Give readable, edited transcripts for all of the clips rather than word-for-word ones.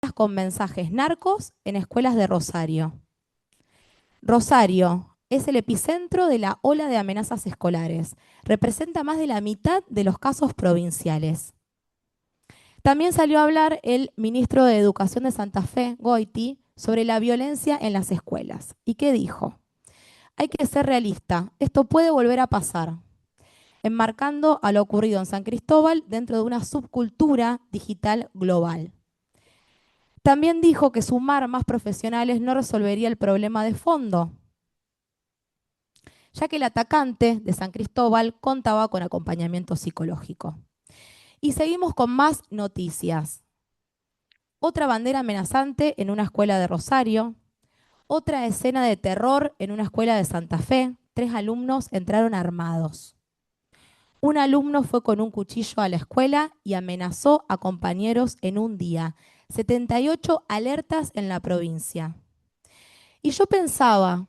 con mensajes narcos en escuelas de Rosario. Rosario es el epicentro de la ola de amenazas escolares. Representa más de la mitad de los casos provinciales. También salió a hablar el ministro de Educación de Santa Fe, Goiti, sobre la violencia en las escuelas. ¿Y qué dijo? Hay que ser realista. Esto puede volver a pasar, enmarcando a lo ocurrido en San Cristóbal dentro de una subcultura digital global. También dijo que sumar más profesionales no resolvería el problema de fondo, ya que el atacante de San Cristóbal contaba con acompañamiento psicológico. Y seguimos con más noticias. Otra bandera amenazante en una escuela de Rosario, otra escena de terror en una escuela de Santa Fe. 3 alumnos entraron armados. Un alumno fue con un cuchillo a la escuela y amenazó a compañeros en un día. 78 alertas en la provincia. Y yo pensaba,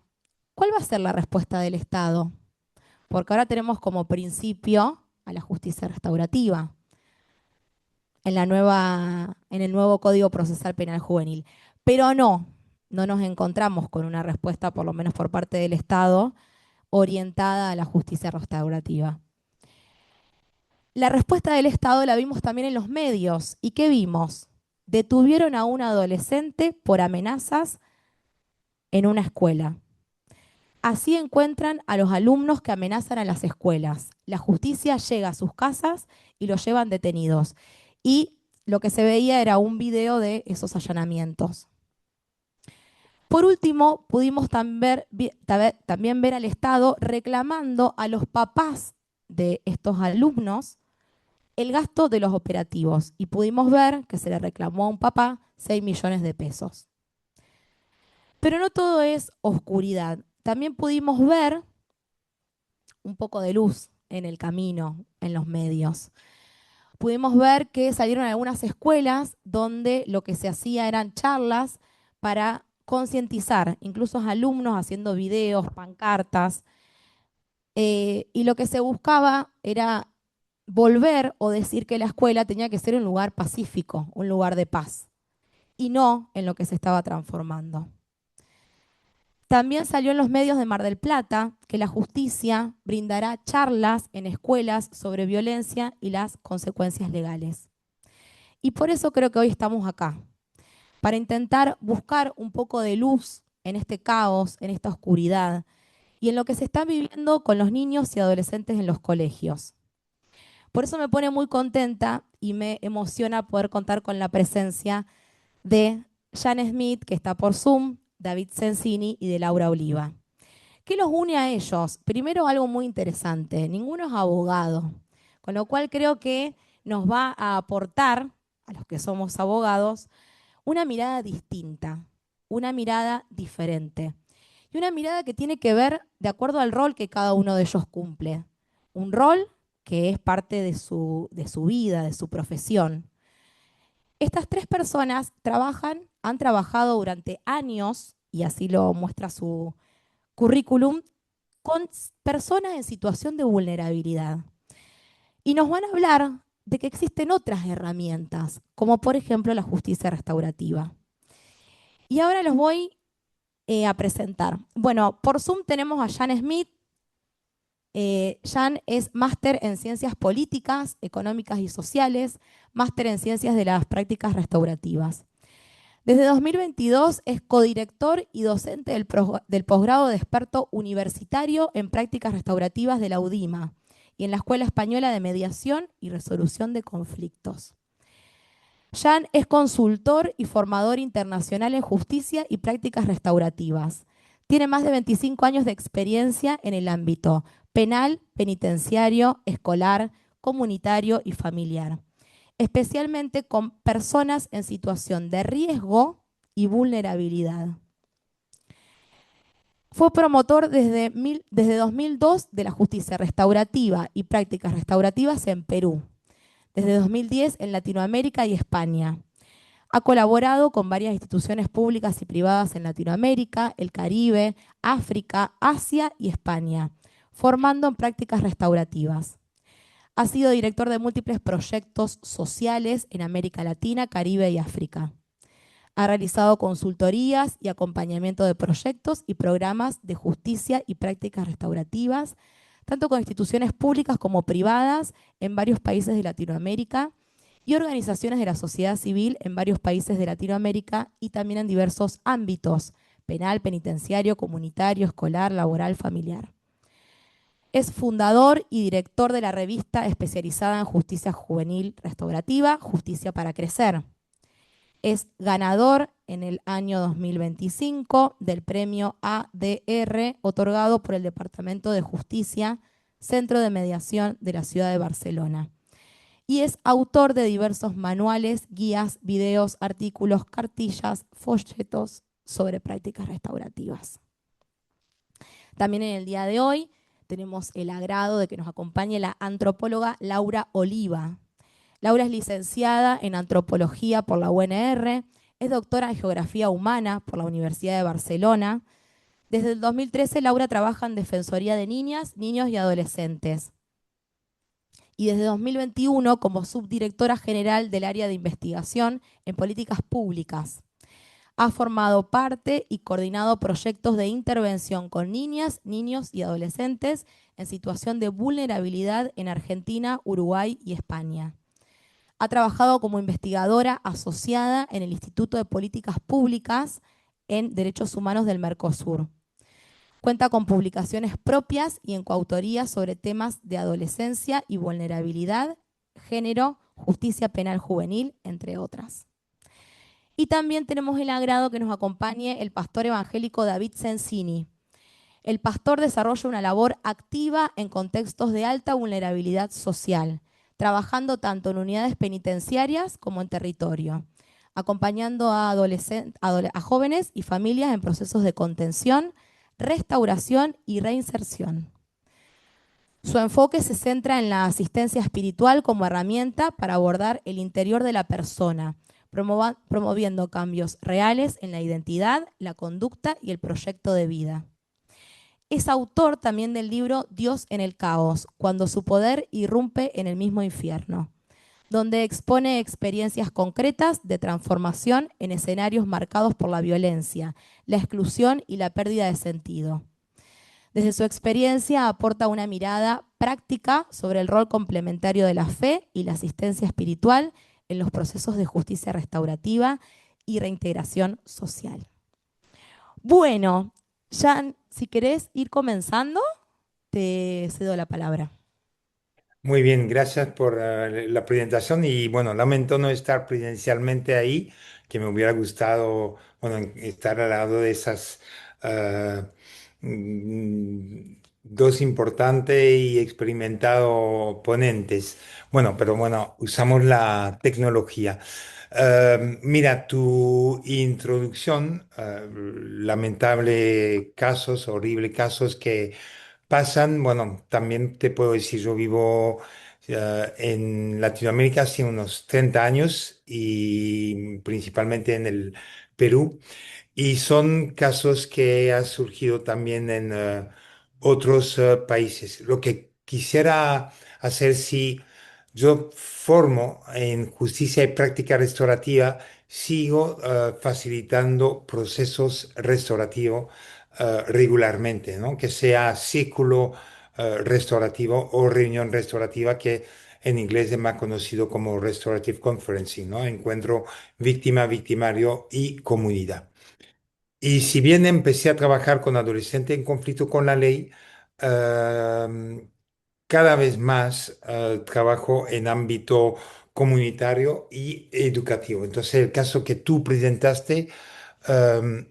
¿cuál va a ser la respuesta del Estado? Porque ahora tenemos como principio a la justicia restaurativa en el nuevo Código Procesal Penal Juvenil. Pero no nos encontramos con una respuesta, por lo menos por parte del Estado, orientada a la justicia restaurativa. La respuesta del Estado la vimos también en los medios. ¿Y qué vimos? Detuvieron a un adolescente por amenazas en una escuela. Así encuentran a los alumnos que amenazan a las escuelas. La justicia llega a sus casas y los llevan detenidos. Y lo que se veía era un video de esos allanamientos. Por último, pudimos también ver al Estado reclamando a los papás de estos alumnos el gasto de los operativos. Y pudimos ver que se le reclamó a un papá 6 millones de pesos. Pero no todo es oscuridad. También pudimos ver un poco de luz en el camino, en los medios. Pudimos ver que salieron algunas escuelas donde lo que se hacía eran charlas para concientizar, incluso alumnos haciendo videos, pancartas, y lo que se buscaba era volver o decir que la escuela tenía que ser un lugar pacífico, un lugar de paz, y no en lo que se estaba transformando. También salió en los medios de Mar del Plata que la justicia brindará charlas en escuelas sobre violencia y las consecuencias legales. Y por eso creo que hoy estamos acá, para intentar buscar un poco de luz en este caos, en esta oscuridad y en lo que se está viviendo con los niños y adolescentes en los colegios. Por eso me pone muy contenta y me emociona poder contar con la presencia de Jan Smith, que está por Zoom, David Sensini y de Laura Oliva. ¿Qué los une a ellos? Primero, algo muy interesante, ninguno es abogado, con lo cual creo que nos va a aportar, a los que somos abogados, una mirada distinta, una mirada diferente y una mirada que tiene que ver de acuerdo al rol que cada uno de ellos cumple. Un rol que es parte de su vida, de su profesión. Estas 3 personas han trabajado durante años, y así lo muestra su currículum, con personas en situación de vulnerabilidad. Y nos van a hablar de que existen otras herramientas, como por ejemplo la justicia restaurativa. Y ahora los voy a presentar. Bueno, por Zoom tenemos a Jan Smith. Jan es máster en Ciencias Políticas, Económicas y Sociales, máster en Ciencias de las Prácticas Restaurativas. Desde 2022 es codirector y docente del posgrado de experto universitario en prácticas restaurativas de la UDIMA y en la Escuela Española de Mediación y Resolución de Conflictos. Jan es consultor y formador internacional en justicia y prácticas restaurativas. Tiene más de 25 años de experiencia en el ámbito penal, penitenciario, escolar, comunitario y familiar, especialmente con personas en situación de riesgo y vulnerabilidad. Fue promotor desde 2002 de la justicia restaurativa y prácticas restaurativas en Perú, desde 2010 en Latinoamérica y España. Ha colaborado con varias instituciones públicas y privadas en Latinoamérica, el Caribe, África, Asia y España, formando en prácticas restaurativas. Ha sido director de múltiples proyectos sociales en América Latina, Caribe y África. Ha realizado consultorías y acompañamiento de proyectos y programas de justicia y prácticas restaurativas, tanto con instituciones públicas como privadas en varios países de Latinoamérica y organizaciones de la sociedad civil en varios países de Latinoamérica y también en diversos ámbitos: penal, penitenciario, comunitario, escolar, laboral, familiar. Es fundador y director de la revista especializada en justicia juvenil restaurativa, Justicia para Crecer. Es ganador en el año 2025 del premio ADR otorgado por el Departamento de Justicia, Centro de Mediación de la Ciudad de Barcelona. Y es autor de diversos manuales, guías, videos, artículos, cartillas, folletos sobre prácticas restaurativas. También en el día de hoy tenemos el agrado de que nos acompañe la antropóloga Laura Oliva. Laura es licenciada en antropología por la UNR, es doctora en geografía humana por la Universidad de Barcelona. Desde el 2013, Laura trabaja en Defensoría de Niñas, Niños y Adolescentes. Y desde 2021 como subdirectora general del área de investigación en políticas públicas. Ha formado parte y coordinado proyectos de intervención con niñas, niños y adolescentes en situación de vulnerabilidad en Argentina, Uruguay y España. Ha trabajado como investigadora asociada en el Instituto de Políticas Públicas en Derechos Humanos del Mercosur. Cuenta con publicaciones propias y en coautoría sobre temas de adolescencia y vulnerabilidad, género, justicia penal juvenil, entre otras. Y también tenemos el agrado que nos acompañe el pastor evangélico David Sensini. El pastor desarrolla una labor activa en contextos de alta vulnerabilidad social, trabajando tanto en unidades penitenciarias como en territorio, acompañando a jóvenes y familias en procesos de contención, restauración y reinserción. Su enfoque se centra en la asistencia espiritual como herramienta para abordar el interior de la persona, promoviendo cambios reales en la identidad, la conducta y el proyecto de vida. Es autor también del libro Dios en el caos, cuando su poder irrumpe en el mismo infierno, donde expone experiencias concretas de transformación en escenarios marcados por la violencia, la exclusión y la pérdida de sentido. Desde su experiencia aporta una mirada práctica sobre el rol complementario de la fe y la asistencia espiritual en los procesos de justicia restaurativa y reintegración social. Bueno, Jan, si querés ir comenzando, te cedo la palabra. Muy bien, gracias por la presentación y bueno, lamento no estar presencialmente ahí, que me hubiera gustado, bueno, estar al lado de esas dos importantes y experimentados ponentes. Bueno, pero bueno, usamos la tecnología. Mira, tu introducción, lamentable casos, horribles casos que pasan, bueno, también te puedo decir, yo vivo en Latinoamérica hace unos 30 años y principalmente en el Perú. Y son casos que han surgido también en otros países. Lo que quisiera hacer si yo formo en justicia y práctica restaurativa, sigo facilitando procesos restaurativos regularmente, ¿no? Que sea círculo restaurativo o reunión restaurativa que en inglés es más conocido como Restorative Conferencing, ¿no? Encuentro víctima, victimario y comunidad. Y si bien empecé a trabajar con adolescentes en conflicto con la ley, eh, cada vez más trabajo en ámbito comunitario y educativo. Entonces, el caso que tú presentaste, eh,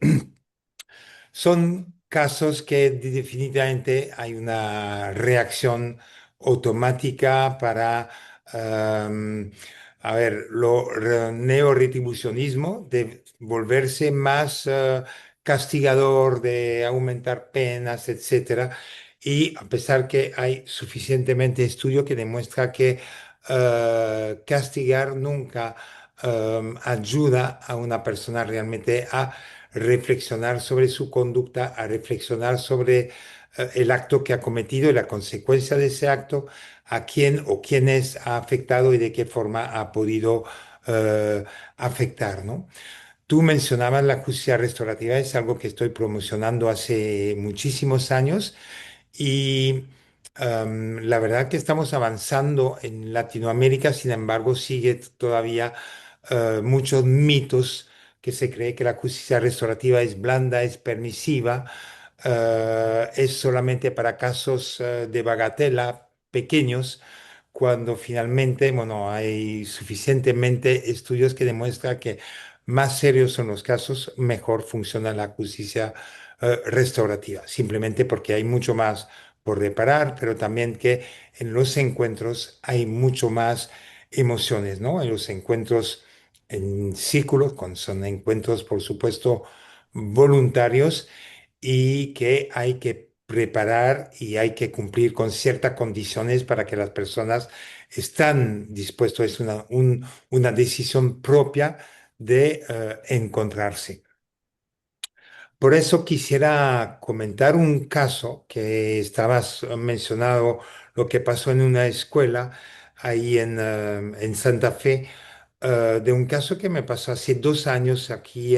son casos que definitivamente hay una reacción automática para, a ver, neorretribucionismo, de volverse más castigador, de aumentar penas, etcétera. Y a pesar que hay suficientemente estudio que demuestra que castigar nunca ayuda a una persona realmente a reflexionar sobre su conducta, a reflexionar sobre el acto que ha cometido y la consecuencia de ese acto, a quién o quiénes ha afectado y de qué forma ha podido afectar, ¿no? Tú mencionabas la justicia restaurativa, es algo que estoy promocionando hace muchísimos años y la verdad que estamos avanzando en Latinoamérica. Sin embargo, sigue todavía muchos mitos que se cree que la justicia restaurativa es blanda, es permisiva, es solamente para casos de bagatela pequeños, cuando finalmente, bueno, hay suficientemente estudios que demuestran que más serios son los casos, mejor funciona la justicia restaurativa, simplemente porque hay mucho más por reparar, pero también que en los encuentros hay mucho más emociones, ¿no? En los encuentros en círculos, son encuentros, por supuesto, voluntarios y que hay que preparar y hay que cumplir con ciertas condiciones para que las personas están dispuestas, es una decisión propia de encontrarse. Por eso quisiera comentar un caso que estabas mencionado, lo que pasó en una escuela ahí en Santa Fe, de un caso que me pasó hace 2 años aquí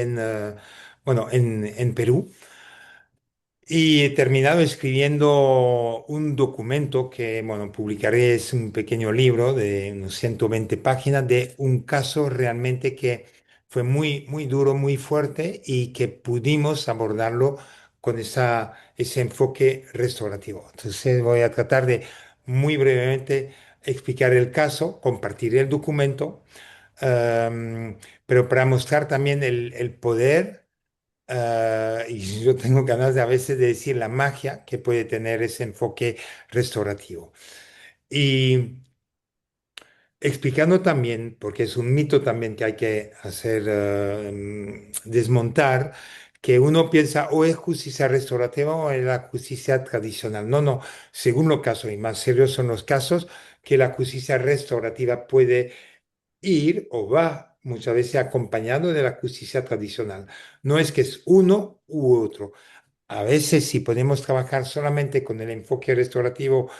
bueno, en Perú. Y he terminado escribiendo un documento que, bueno, publicaré, es un pequeño libro de unos 120 páginas de un caso realmente que fue muy, muy duro, muy fuerte y que pudimos abordarlo con ese enfoque restaurativo. Entonces voy a tratar de muy brevemente explicar el caso, compartir el documento, pero para mostrar también el poder. Y yo tengo ganas de a veces de decir la magia que puede tener ese enfoque restaurativo. Y explicando también, porque es un mito también que hay que hacer, desmontar, que uno piensa o es justicia restaurativa o es la justicia tradicional. No, no, según los casos, y más serios son los casos, que la justicia restaurativa puede ir o va muchas veces acompañado de la justicia tradicional. No es que es uno u otro. A veces si podemos trabajar solamente con el enfoque restaurativo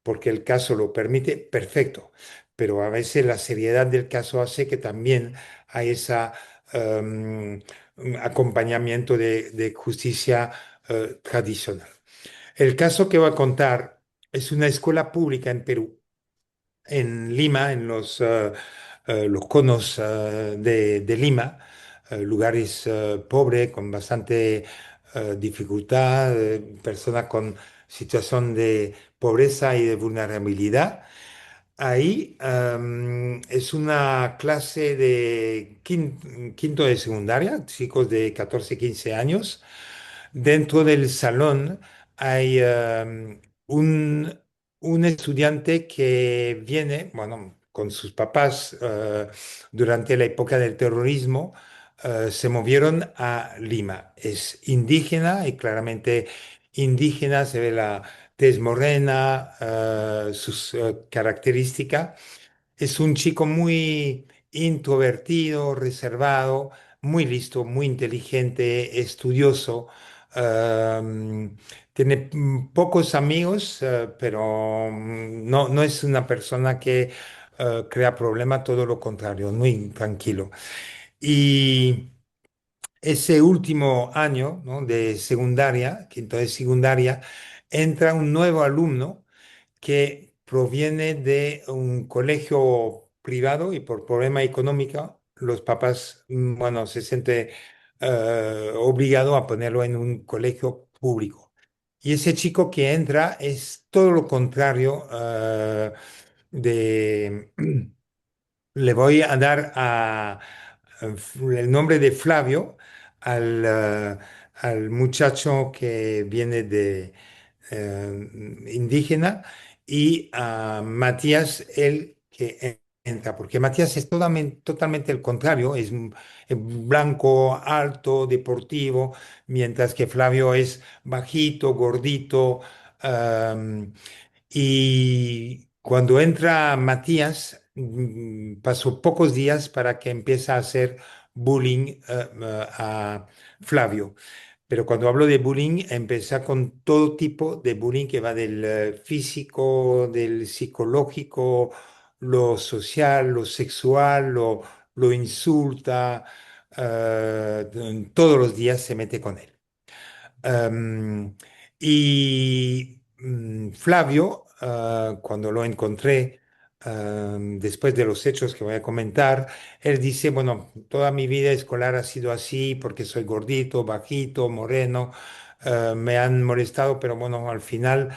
porque el caso lo permite, perfecto. Pero a veces la seriedad del caso hace que también hay ese acompañamiento de justicia tradicional. El caso que voy a contar es una escuela pública en Perú, en Lima, en los conos de Lima, lugares pobres, con bastante dificultad, personas con situación de pobreza y de vulnerabilidad. Ahí es una clase de quinto de secundaria, chicos de 14 15 años. Dentro del salón hay un, un estudiante que viene, bueno, con sus papás durante la época del terrorismo, se movieron a Lima. Es indígena y claramente indígena, se ve la tez morena, sus características. Es un chico muy introvertido, reservado, muy listo, muy inteligente, estudioso. Tiene pocos amigos, pero no, no es una persona que crea problemas, todo lo contrario, muy tranquilo. Y ese último año, ¿no?, de secundaria, quinto de secundaria, entra un nuevo alumno que proviene de un colegio privado y por problema económico los papás, bueno, se siente obligado a ponerlo en un colegio público. Y ese chico que entra es todo lo contrario de le voy a dar el nombre de Flavio al muchacho que viene de indígena y a Matías el que entra, porque Matías es totalmente el contrario, es blanco, alto, deportivo, mientras que Flavio es bajito, gordito. Y cuando entra Matías, pasó pocos días para que empiece a hacer bullying a Flavio. Pero cuando hablo de bullying, empieza con todo tipo de bullying que va del físico, del psicológico, lo social, lo sexual, lo insulta, todos los días se mete con él. Flavio, cuando lo encontré, después de los hechos que voy a comentar, él dice, bueno, toda mi vida escolar ha sido así porque soy gordito, bajito, moreno, me han molestado, pero bueno, al final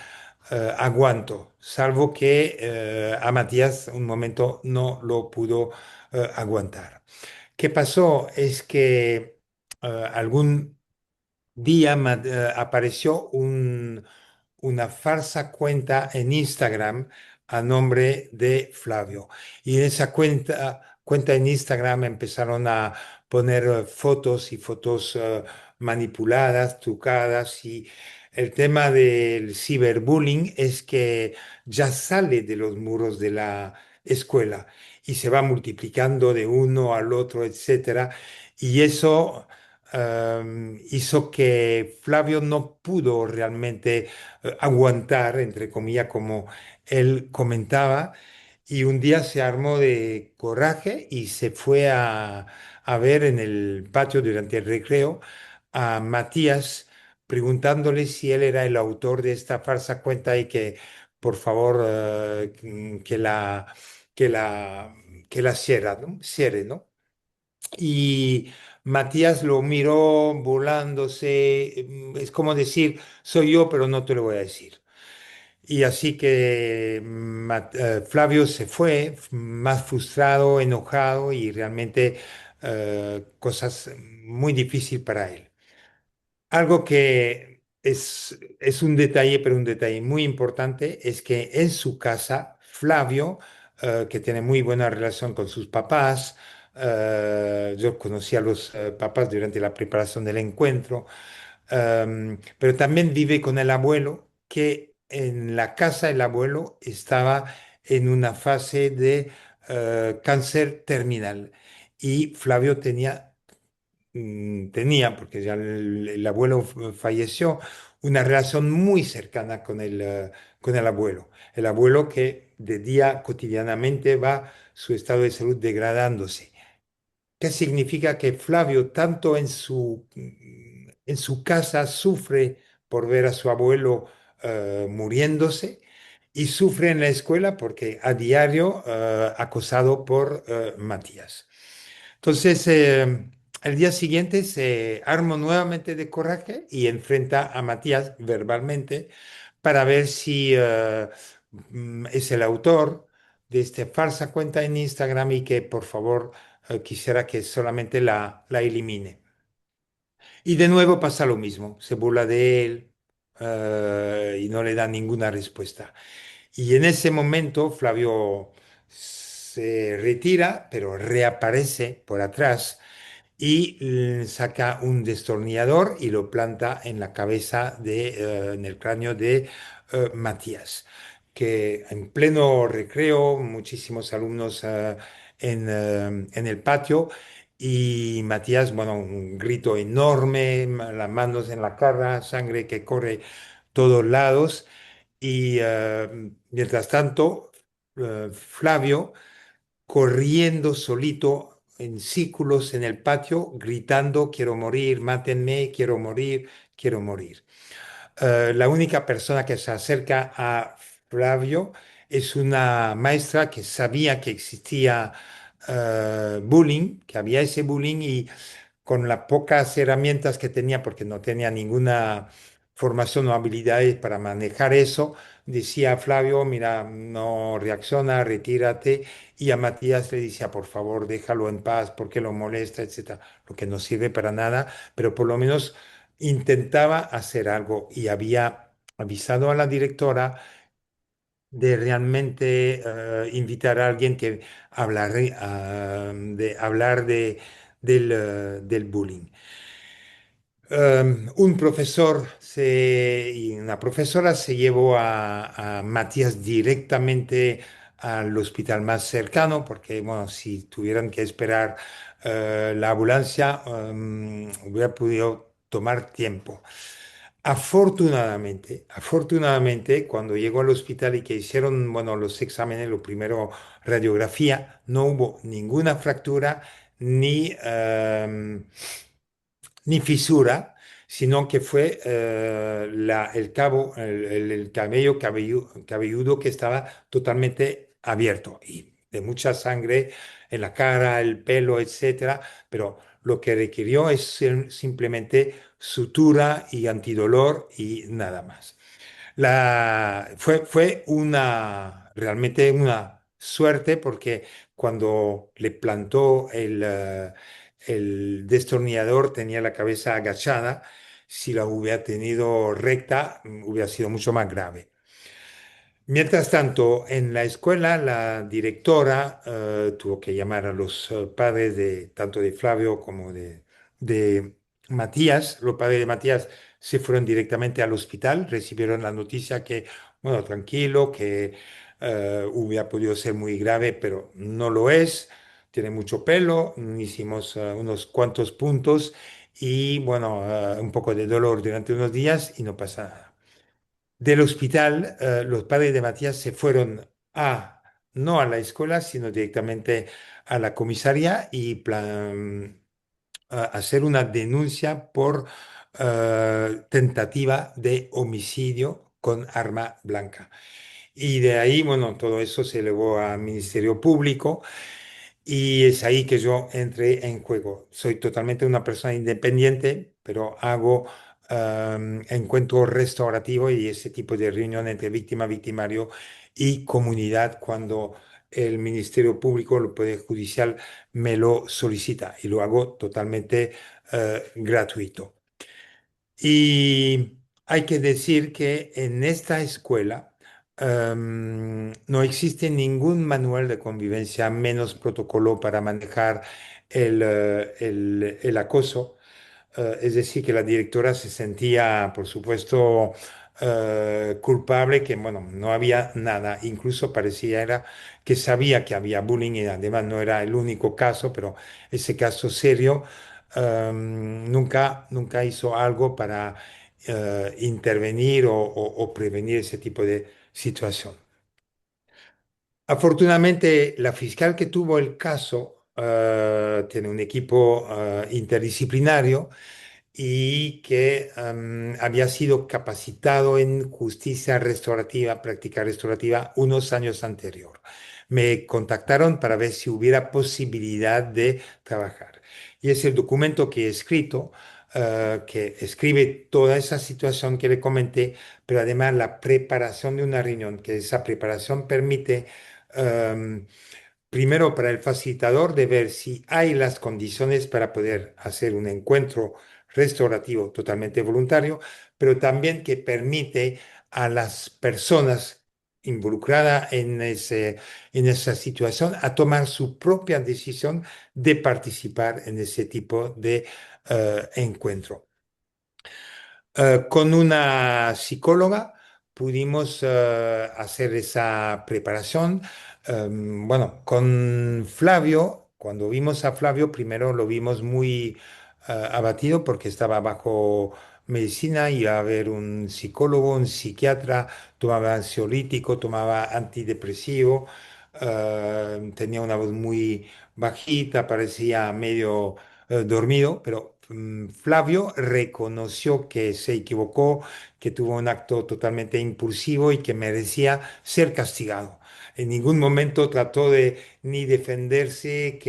aguanto, salvo que a Matías un momento no lo pudo aguantar. ¿Qué pasó? Es que algún día apareció una falsa cuenta en Instagram a nombre de Flavio. Y en esa cuenta en Instagram empezaron a poner fotos y fotos manipuladas, trucadas. Y el tema del ciberbullying es que ya sale de los muros de la escuela y se va multiplicando de uno al otro, etcétera. Y eso hizo que Flavio no pudo realmente aguantar, entre comillas, como él comentaba, y un día se armó de coraje y se fue a ver en el patio durante el recreo a Matías, preguntándole si él era el autor de esta falsa cuenta y que por favor que la, que la cierre, ¿no? Cierre, ¿no? Y Matías lo miró burlándose, es como decir, soy yo, pero no te lo voy a decir. Y así que Flavio se fue más frustrado, enojado y realmente cosas muy difíciles para él. Algo que es un detalle, pero un detalle muy importante, es que en su casa, Flavio, que tiene muy buena relación con sus papás, yo conocí a los papás durante la preparación del encuentro, pero también vive con el abuelo, que en la casa el abuelo estaba en una fase de cáncer terminal y Flavio tenía, porque ya el abuelo falleció, una relación muy cercana con el abuelo. El abuelo que de día cotidianamente va su estado de salud degradándose. ¿Qué significa que Flavio, tanto en su casa, sufre por ver a su abuelo muriéndose y sufre en la escuela porque a diario acosado por Matías? Entonces, el día siguiente se armó nuevamente de coraje y enfrenta a Matías verbalmente para ver si es el autor de esta falsa cuenta en Instagram y que por favor quisiera que solamente la elimine. Y de nuevo pasa lo mismo, se burla de él y no le da ninguna respuesta. Y en ese momento Flavio se retira, pero reaparece por atrás y saca un destornillador y lo planta en la cabeza en el cráneo de Matías, que en pleno recreo, muchísimos alumnos en el patio y Matías, bueno, un grito enorme, las manos en la cara, sangre que corre todos lados y mientras tanto, Flavio corriendo solito en círculos en el patio, gritando, quiero morir, mátenme, quiero morir, quiero morir. La única persona que se acerca a Flavio es una maestra que sabía que existía bullying, que había ese bullying y con las pocas herramientas que tenía, porque no tenía ninguna formación o habilidades para manejar eso, decía a Flavio, mira, no reacciona, retírate, y a Matías le decía, por favor, déjalo en paz, porque lo molesta, etcétera, lo que no sirve para nada, pero por lo menos intentaba hacer algo y había avisado a la directora de realmente invitar a alguien que hablar del bullying. Un profesor y una profesora se llevó a Matías directamente al hospital más cercano, porque bueno, si tuvieran que esperar la ambulancia, hubiera podido tomar tiempo. Afortunadamente, cuando llegó al hospital y que hicieron, bueno, los exámenes, lo primero radiografía, no hubo ninguna fractura ni, ni fisura, sino que fue el cabo, el cabello cabelludo que estaba totalmente abierto y de mucha sangre en la cara, el pelo, etcétera, pero lo que requirió es simplemente sutura y antidolor y nada más. Fue realmente una suerte porque cuando le plantó el destornillador tenía la cabeza agachada. Si la hubiera tenido recta, hubiera sido mucho más grave. Mientras tanto, en la escuela, la directora tuvo que llamar a los padres de tanto de Flavio como de Matías. Los padres de Matías se fueron directamente al hospital, recibieron la noticia que, bueno, tranquilo, que hubiera podido ser muy grave, pero no lo es. Tiene mucho pelo, hicimos unos cuantos puntos y, bueno, un poco de dolor durante unos días y no pasa nada. Del hospital, los padres de Matías se fueron no a la escuela, sino directamente a la comisaría y a hacer una denuncia por tentativa de homicidio con arma blanca. Y de ahí, bueno, todo eso se elevó al Ministerio Público y es ahí que yo entré en juego. Soy totalmente una persona independiente, pero hago encuentros restaurativos y ese tipo de reunión entre víctima, victimario y comunidad cuando el Ministerio Público, el Poder Judicial me lo solicita y lo hago totalmente gratuito. Y hay que decir que en esta escuela no existe ningún manual de convivencia, menos protocolo para manejar el acoso. Es decir, que la directora se sentía, por supuesto, culpable, que bueno, no había nada. Incluso parecía era que sabía que había bullying y además no era el único caso, pero ese caso serio nunca hizo algo para intervenir o prevenir ese tipo de situación. Afortunadamente, la fiscal que tuvo el caso tiene un equipo interdisciplinario y que había sido capacitado en justicia restaurativa, práctica restaurativa, unos años anterior. Me contactaron para ver si hubiera posibilidad de trabajar. Y es el documento que he escrito, que escribe toda esa situación que le comenté, pero además la preparación de una reunión, que esa preparación permite em, primero para el facilitador de ver si hay las condiciones para poder hacer un encuentro restaurativo totalmente voluntario, pero también que permite a las personas involucradas en esa situación a tomar su propia decisión de participar en ese tipo de encuentro. Con una psicóloga pudimos hacer esa preparación. Bueno, con Flavio, cuando vimos a Flavio, primero lo vimos muy abatido porque estaba bajo medicina, iba a ver un psicólogo, un psiquiatra, tomaba ansiolítico, tomaba antidepresivo, tenía una voz muy bajita, parecía medio dormido, pero Flavio reconoció que se equivocó, que tuvo un acto totalmente impulsivo y que merecía ser castigado. En ningún momento trató de ni defenderse,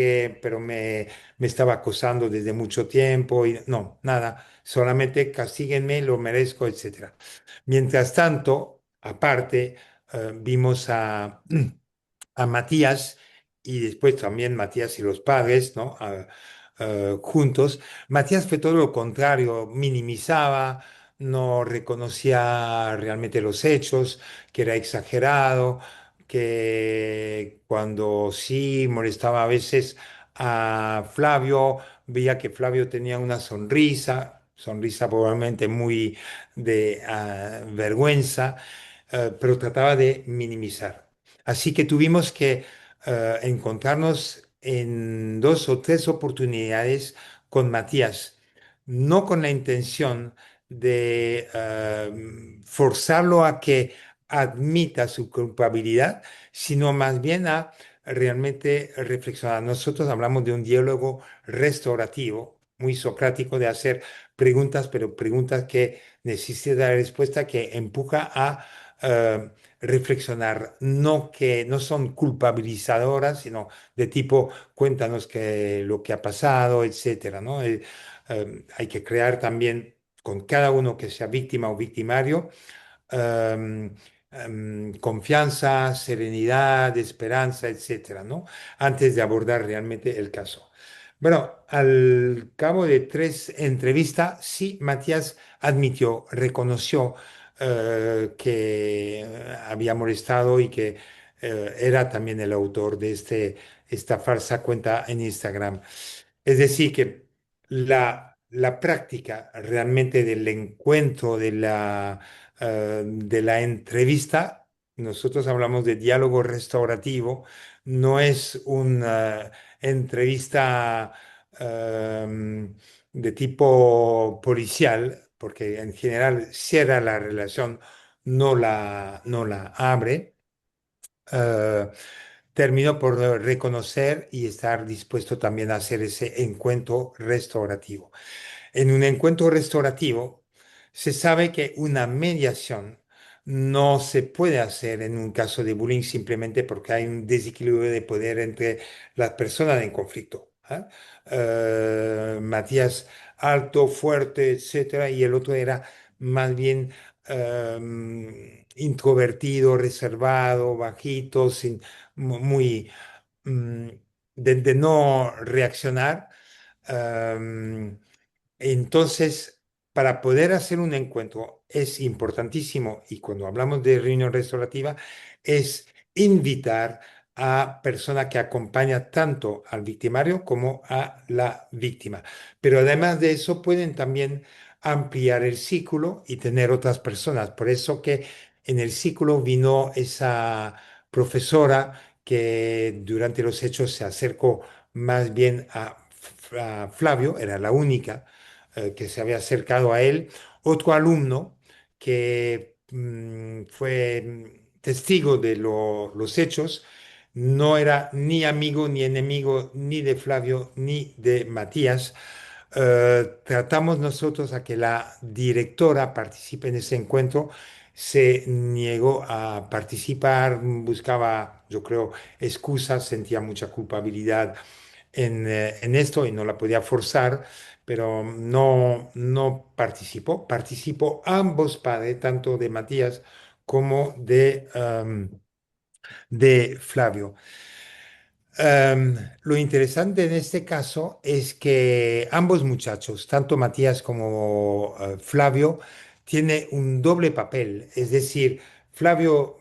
pero me estaba acosando desde mucho tiempo y no, nada, solamente castíguenme, lo merezco, etcétera. Mientras tanto, aparte, vimos a Matías y después también Matías y los padres, ¿no? Juntos. Matías fue todo lo contrario, minimizaba, no reconocía realmente los hechos, que era exagerado, que cuando sí molestaba a veces a Flavio, veía que Flavio tenía una sonrisa probablemente muy de vergüenza, pero trataba de minimizar. Así que tuvimos que encontrarnos en dos o tres oportunidades con Matías, no con la intención de forzarlo a que admita su culpabilidad, sino más bien a realmente reflexionar. Nosotros hablamos de un diálogo restaurativo, muy socrático, de hacer preguntas, pero preguntas que necesitan la respuesta, que empuja a reflexionar, no que no son culpabilizadoras, sino de tipo cuéntanos lo que ha pasado, etcétera, ¿no? Hay que crear también con cada uno que sea víctima o victimario em, confianza, serenidad, esperanza, etcétera, ¿no? Antes de abordar realmente el caso. Bueno, al cabo de 3 entrevistas, sí, Matías admitió, reconoció que había molestado y que era también el autor de esta falsa cuenta en Instagram. Es decir, que la práctica realmente del encuentro, de la entrevista, nosotros hablamos de diálogo restaurativo, no es una entrevista de tipo policial, porque en general cierra la relación, no la abre. eh, Termino por reconocer y estar dispuesto también a hacer ese encuentro restaurativo. En un encuentro restaurativo se sabe que una mediación no se puede hacer en un caso de bullying simplemente porque hay un desequilibrio de poder entre las personas en conflicto. ¿Ah? Matías alto, fuerte, etcétera, y el otro era más bien introvertido, reservado, bajito, muy mm, de no reaccionar. Em, entonces, para poder hacer un encuentro es importantísimo, y cuando hablamos de reunión restaurativa, es invitar a persona que acompaña tanto al victimario como a la víctima. Pero además de eso, pueden también ampliar el círculo y tener otras personas. Por eso que en el círculo vino esa profesora que durante los hechos se acercó más bien a Flavio, era la única que se había acercado a él, otro alumno que fue testigo de los hechos, no era ni amigo ni enemigo ni de Flavio ni de Matías. Tratamos nosotros a que la directora participe en ese encuentro. Se negó a participar, buscaba, yo creo, excusas, sentía mucha culpabilidad en esto y no la podía forzar, pero no participó. Participó ambos padres, tanto de Matías como de Flavio. Lo interesante en este caso es que ambos muchachos, tanto Matías como Flavio, tienen un doble papel. Es decir, Flavio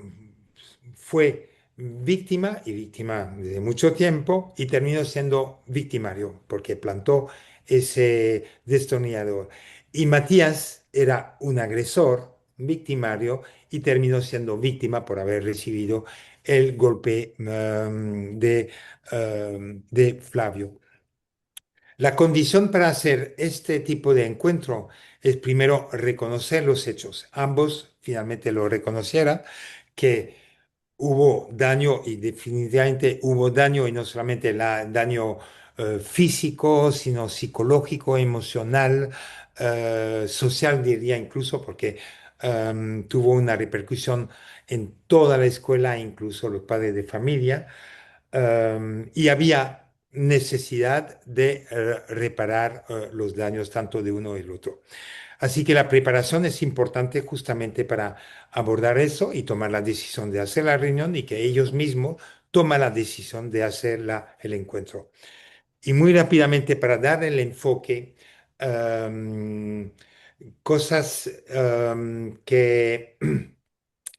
fue víctima y víctima desde mucho tiempo y terminó siendo victimario porque plantó ese destornillador. Y Matías era un agresor, victimario, y terminó siendo víctima por haber recibido el golpe de Flavio. La condición para hacer este tipo de encuentro es primero reconocer los hechos. Ambos finalmente lo reconocieran, que hubo daño y definitivamente hubo daño y no solamente daño físico, sino psicológico, emocional, social diría incluso, porque tuvo una repercusión en toda la escuela, incluso los padres de familia, y había necesidad de reparar los daños tanto de uno y el otro. Así que la preparación es importante justamente para abordar eso y tomar la decisión de hacer la reunión y que ellos mismos toman la decisión de hacer el encuentro. Y muy rápidamente para dar el enfoque, em, cosas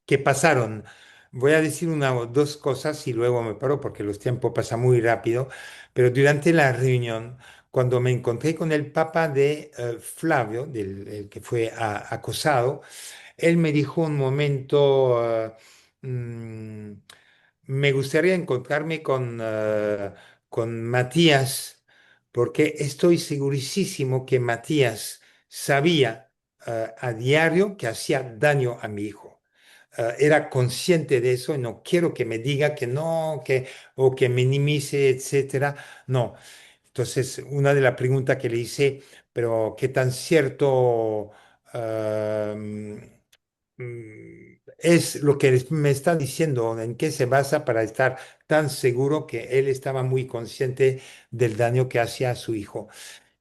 que pasaron. Voy a decir una o dos cosas y luego me paro porque los tiempos pasan muy rápido, pero durante la reunión, cuando me encontré con el papa de Flavio, el que fue acosado, él me dijo un momento, mm, me gustaría encontrarme con Matías, porque estoy segurísimo que Matías sabía a diario que hacía daño a mi hijo. era consciente de eso y no quiero que me diga que no, o que minimice, etcétera. No. Entonces, una de las preguntas que le hice, pero ¿qué tan cierto es lo que me está diciendo? ¿En qué se basa para estar tan seguro que él estaba muy consciente del daño que hacía a su hijo?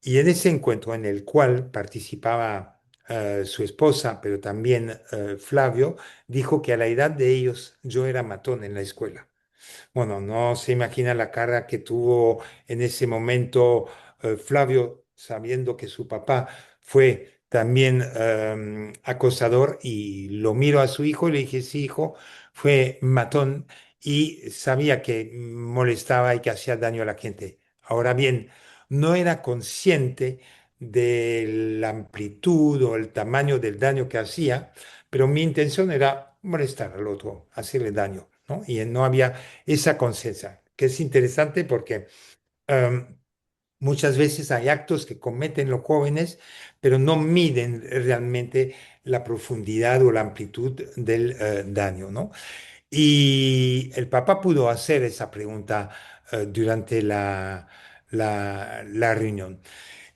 Y en ese encuentro en el cual participaba su esposa, pero también Flavio, dijo que a la edad de ellos yo era matón en la escuela. Bueno, no se imagina la cara que tuvo en ese momento Flavio, sabiendo que su papá fue también acosador, y lo miro a su hijo y le dije, sí, hijo, fue matón y sabía que molestaba y que hacía daño a la gente. Ahora bien, no era consciente de la amplitud o el tamaño del daño que hacía, pero mi intención era molestar al otro, hacerle daño, ¿no? Y no había esa conciencia, que es interesante porque muchas veces hay actos que cometen los jóvenes, pero no miden realmente la profundidad o la amplitud del daño, ¿no? Y el Papa pudo hacer esa pregunta durante la reunión.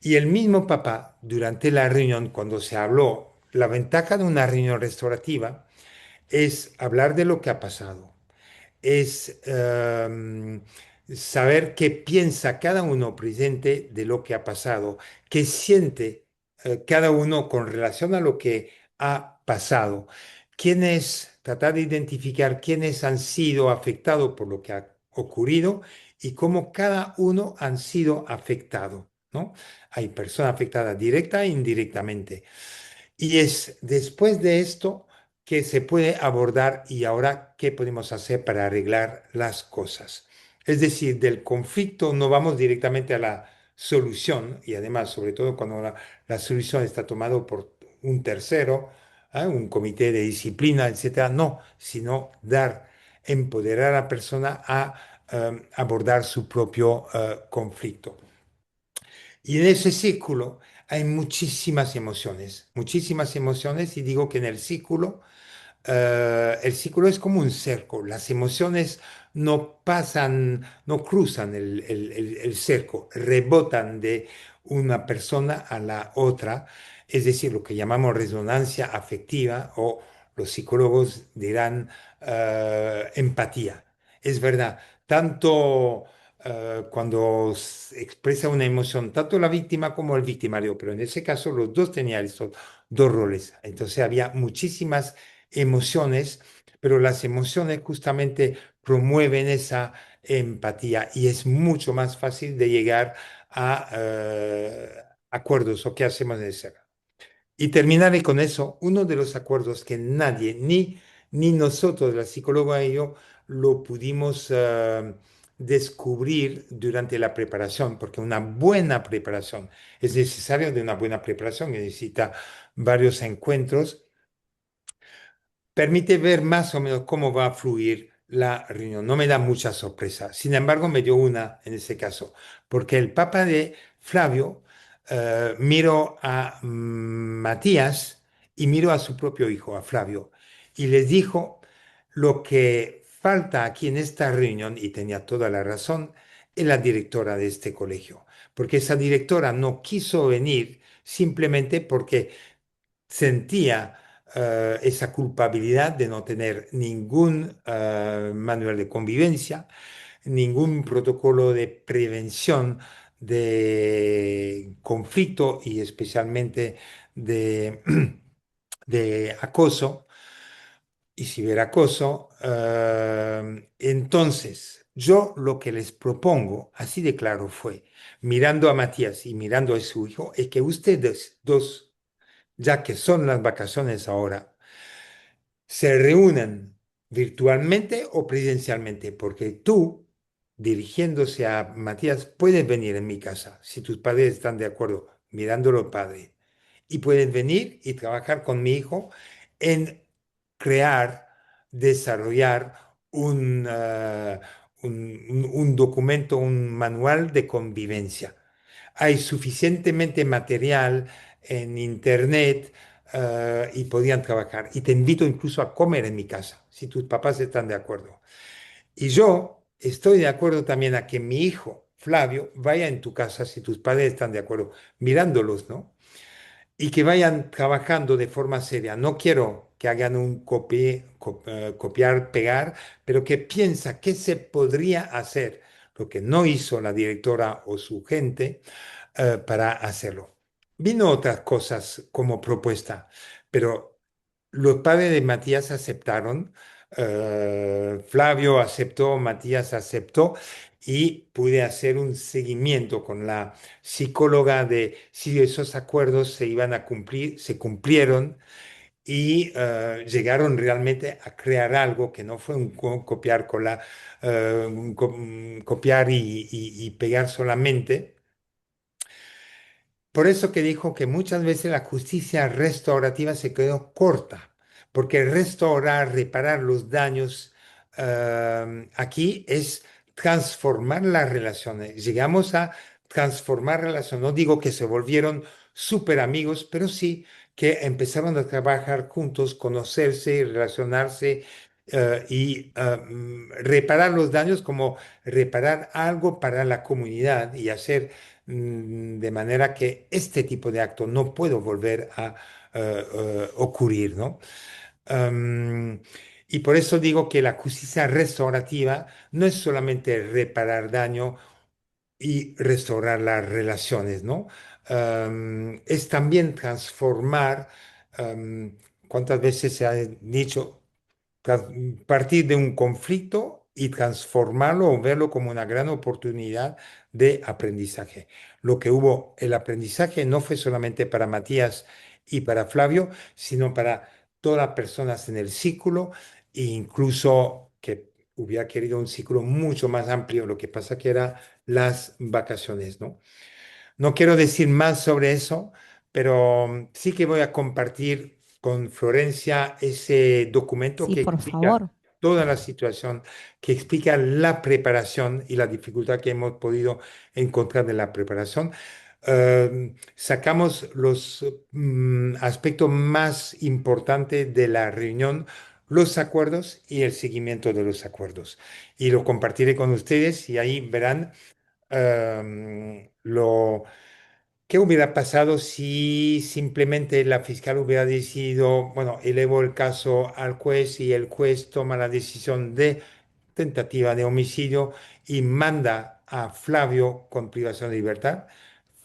Y el mismo Papa, durante la reunión, cuando se habló, la ventaja de una reunión restaurativa es hablar de lo que ha pasado, es saber qué piensa cada uno presente de lo que ha pasado, qué siente cada uno con relación a lo que ha pasado, quiénes, tratar de identificar quiénes han sido afectados por lo que ha ocurrido y cómo cada uno han sido afectados, ¿no? Hay personas afectadas directa e indirectamente. Y es después de esto que se puede abordar y ahora qué podemos hacer para arreglar las cosas. Es decir, del conflicto no vamos directamente a la solución, y además, sobre todo cuando la solución está tomada por un tercero, un comité de disciplina, etcétera, no, sino empoderar a la persona a abordar su propio conflicto. Y en ese círculo hay muchísimas emociones, y digo que en el círculo es como un cerco. Las emociones no pasan, no cruzan el cerco, rebotan de una persona a la otra, es decir, lo que llamamos resonancia afectiva, o los psicólogos dirán empatía. Es verdad, tanto cuando se expresa una emoción, tanto la víctima como el victimario, pero en ese caso los dos tenían estos dos roles. Entonces había muchísimas emociones, pero las emociones justamente promueven esa empatía y es mucho más fácil de llegar a acuerdos o qué hacemos en ese. Y terminaré con eso. Uno de los acuerdos que nadie, ni nosotros, la psicóloga y yo, lo pudimos descubrir durante la preparación, porque una buena preparación es necesario, de una buena preparación que necesita varios encuentros, permite ver más o menos cómo va a fluir la reunión. No me da mucha sorpresa. Sin embargo, me dio una en ese caso, porque el Papa de Flavio miró a Matías y miró a su propio hijo, a Flavio, y les dijo: lo que falta aquí en esta reunión, y tenía toda la razón, es la directora de este colegio, porque esa directora no quiso venir simplemente porque sentía esa culpabilidad de no tener ningún manual de convivencia, ningún protocolo de prevención de conflicto y especialmente de, de acoso y ciberacoso. Entonces, yo lo que les propongo, así de claro fue, mirando a Matías y mirando a su hijo, es que ustedes dos, ya que son las vacaciones ahora, se reúnan virtualmente o presencialmente, porque tú, dirigiéndose a Matías, puedes venir en mi casa, si tus padres están de acuerdo, mirándolo padre, y puedes venir y trabajar con mi hijo en crear, desarrollar un documento, un manual de convivencia. Hay suficientemente material en Internet y podían trabajar. Y te invito incluso a comer en mi casa, si tus papás están de acuerdo. Y yo estoy de acuerdo también a que mi hijo, Flavio, vaya en tu casa, si tus padres están de acuerdo, mirándolos, ¿no? Y que vayan trabajando de forma seria. No quiero que hagan un copiar, pegar, pero que piensa qué se podría hacer, lo que no hizo la directora o su gente, para hacerlo. Vino otras cosas como propuesta, pero los padres de Matías aceptaron, Flavio aceptó, Matías aceptó y pude hacer un seguimiento con la psicóloga de si esos acuerdos se iban a cumplir, se cumplieron y llegaron realmente a crear algo que no fue un copiar, copiar y pegar solamente. Por eso que dijo que muchas veces la justicia restaurativa se quedó corta, porque restaurar, reparar los daños, aquí es transformar las relaciones. Llegamos a transformar relaciones. No digo que se volvieron súper amigos, pero sí que empezaron a trabajar juntos, conocerse, relacionarse, reparar los daños como reparar algo para la comunidad y hacer de manera que este tipo de acto no puede volver a ocurrir, ¿no? Am, y por eso digo que la justicia restaurativa no es solamente reparar daño y restaurar las relaciones, ¿no? Es también transformar, ¿cuántas veces se ha dicho? Partir de un conflicto y transformarlo o verlo como una gran oportunidad de aprendizaje. Lo que hubo, el aprendizaje no fue solamente para Matías y para Flavio, sino para todas las personas en el círculo e incluso que hubiera querido un ciclo mucho más amplio, lo que pasa que era las vacaciones, ¿no? No quiero decir más sobre eso, pero sí que voy a compartir con Florencia ese documento Sí, que por explica favor. toda la situación, que explica la preparación y la dificultad que hemos podido encontrar de la preparación. Sacamos los aspectos más importantes de la reunión, los acuerdos y el seguimiento de los acuerdos. Y lo compartiré con ustedes y ahí verán lo ¿qué hubiera pasado si simplemente la fiscal hubiera decidido, bueno, elevo el caso al juez y el juez toma la decisión de tentativa de homicidio y manda a Flavio con privación de libertad?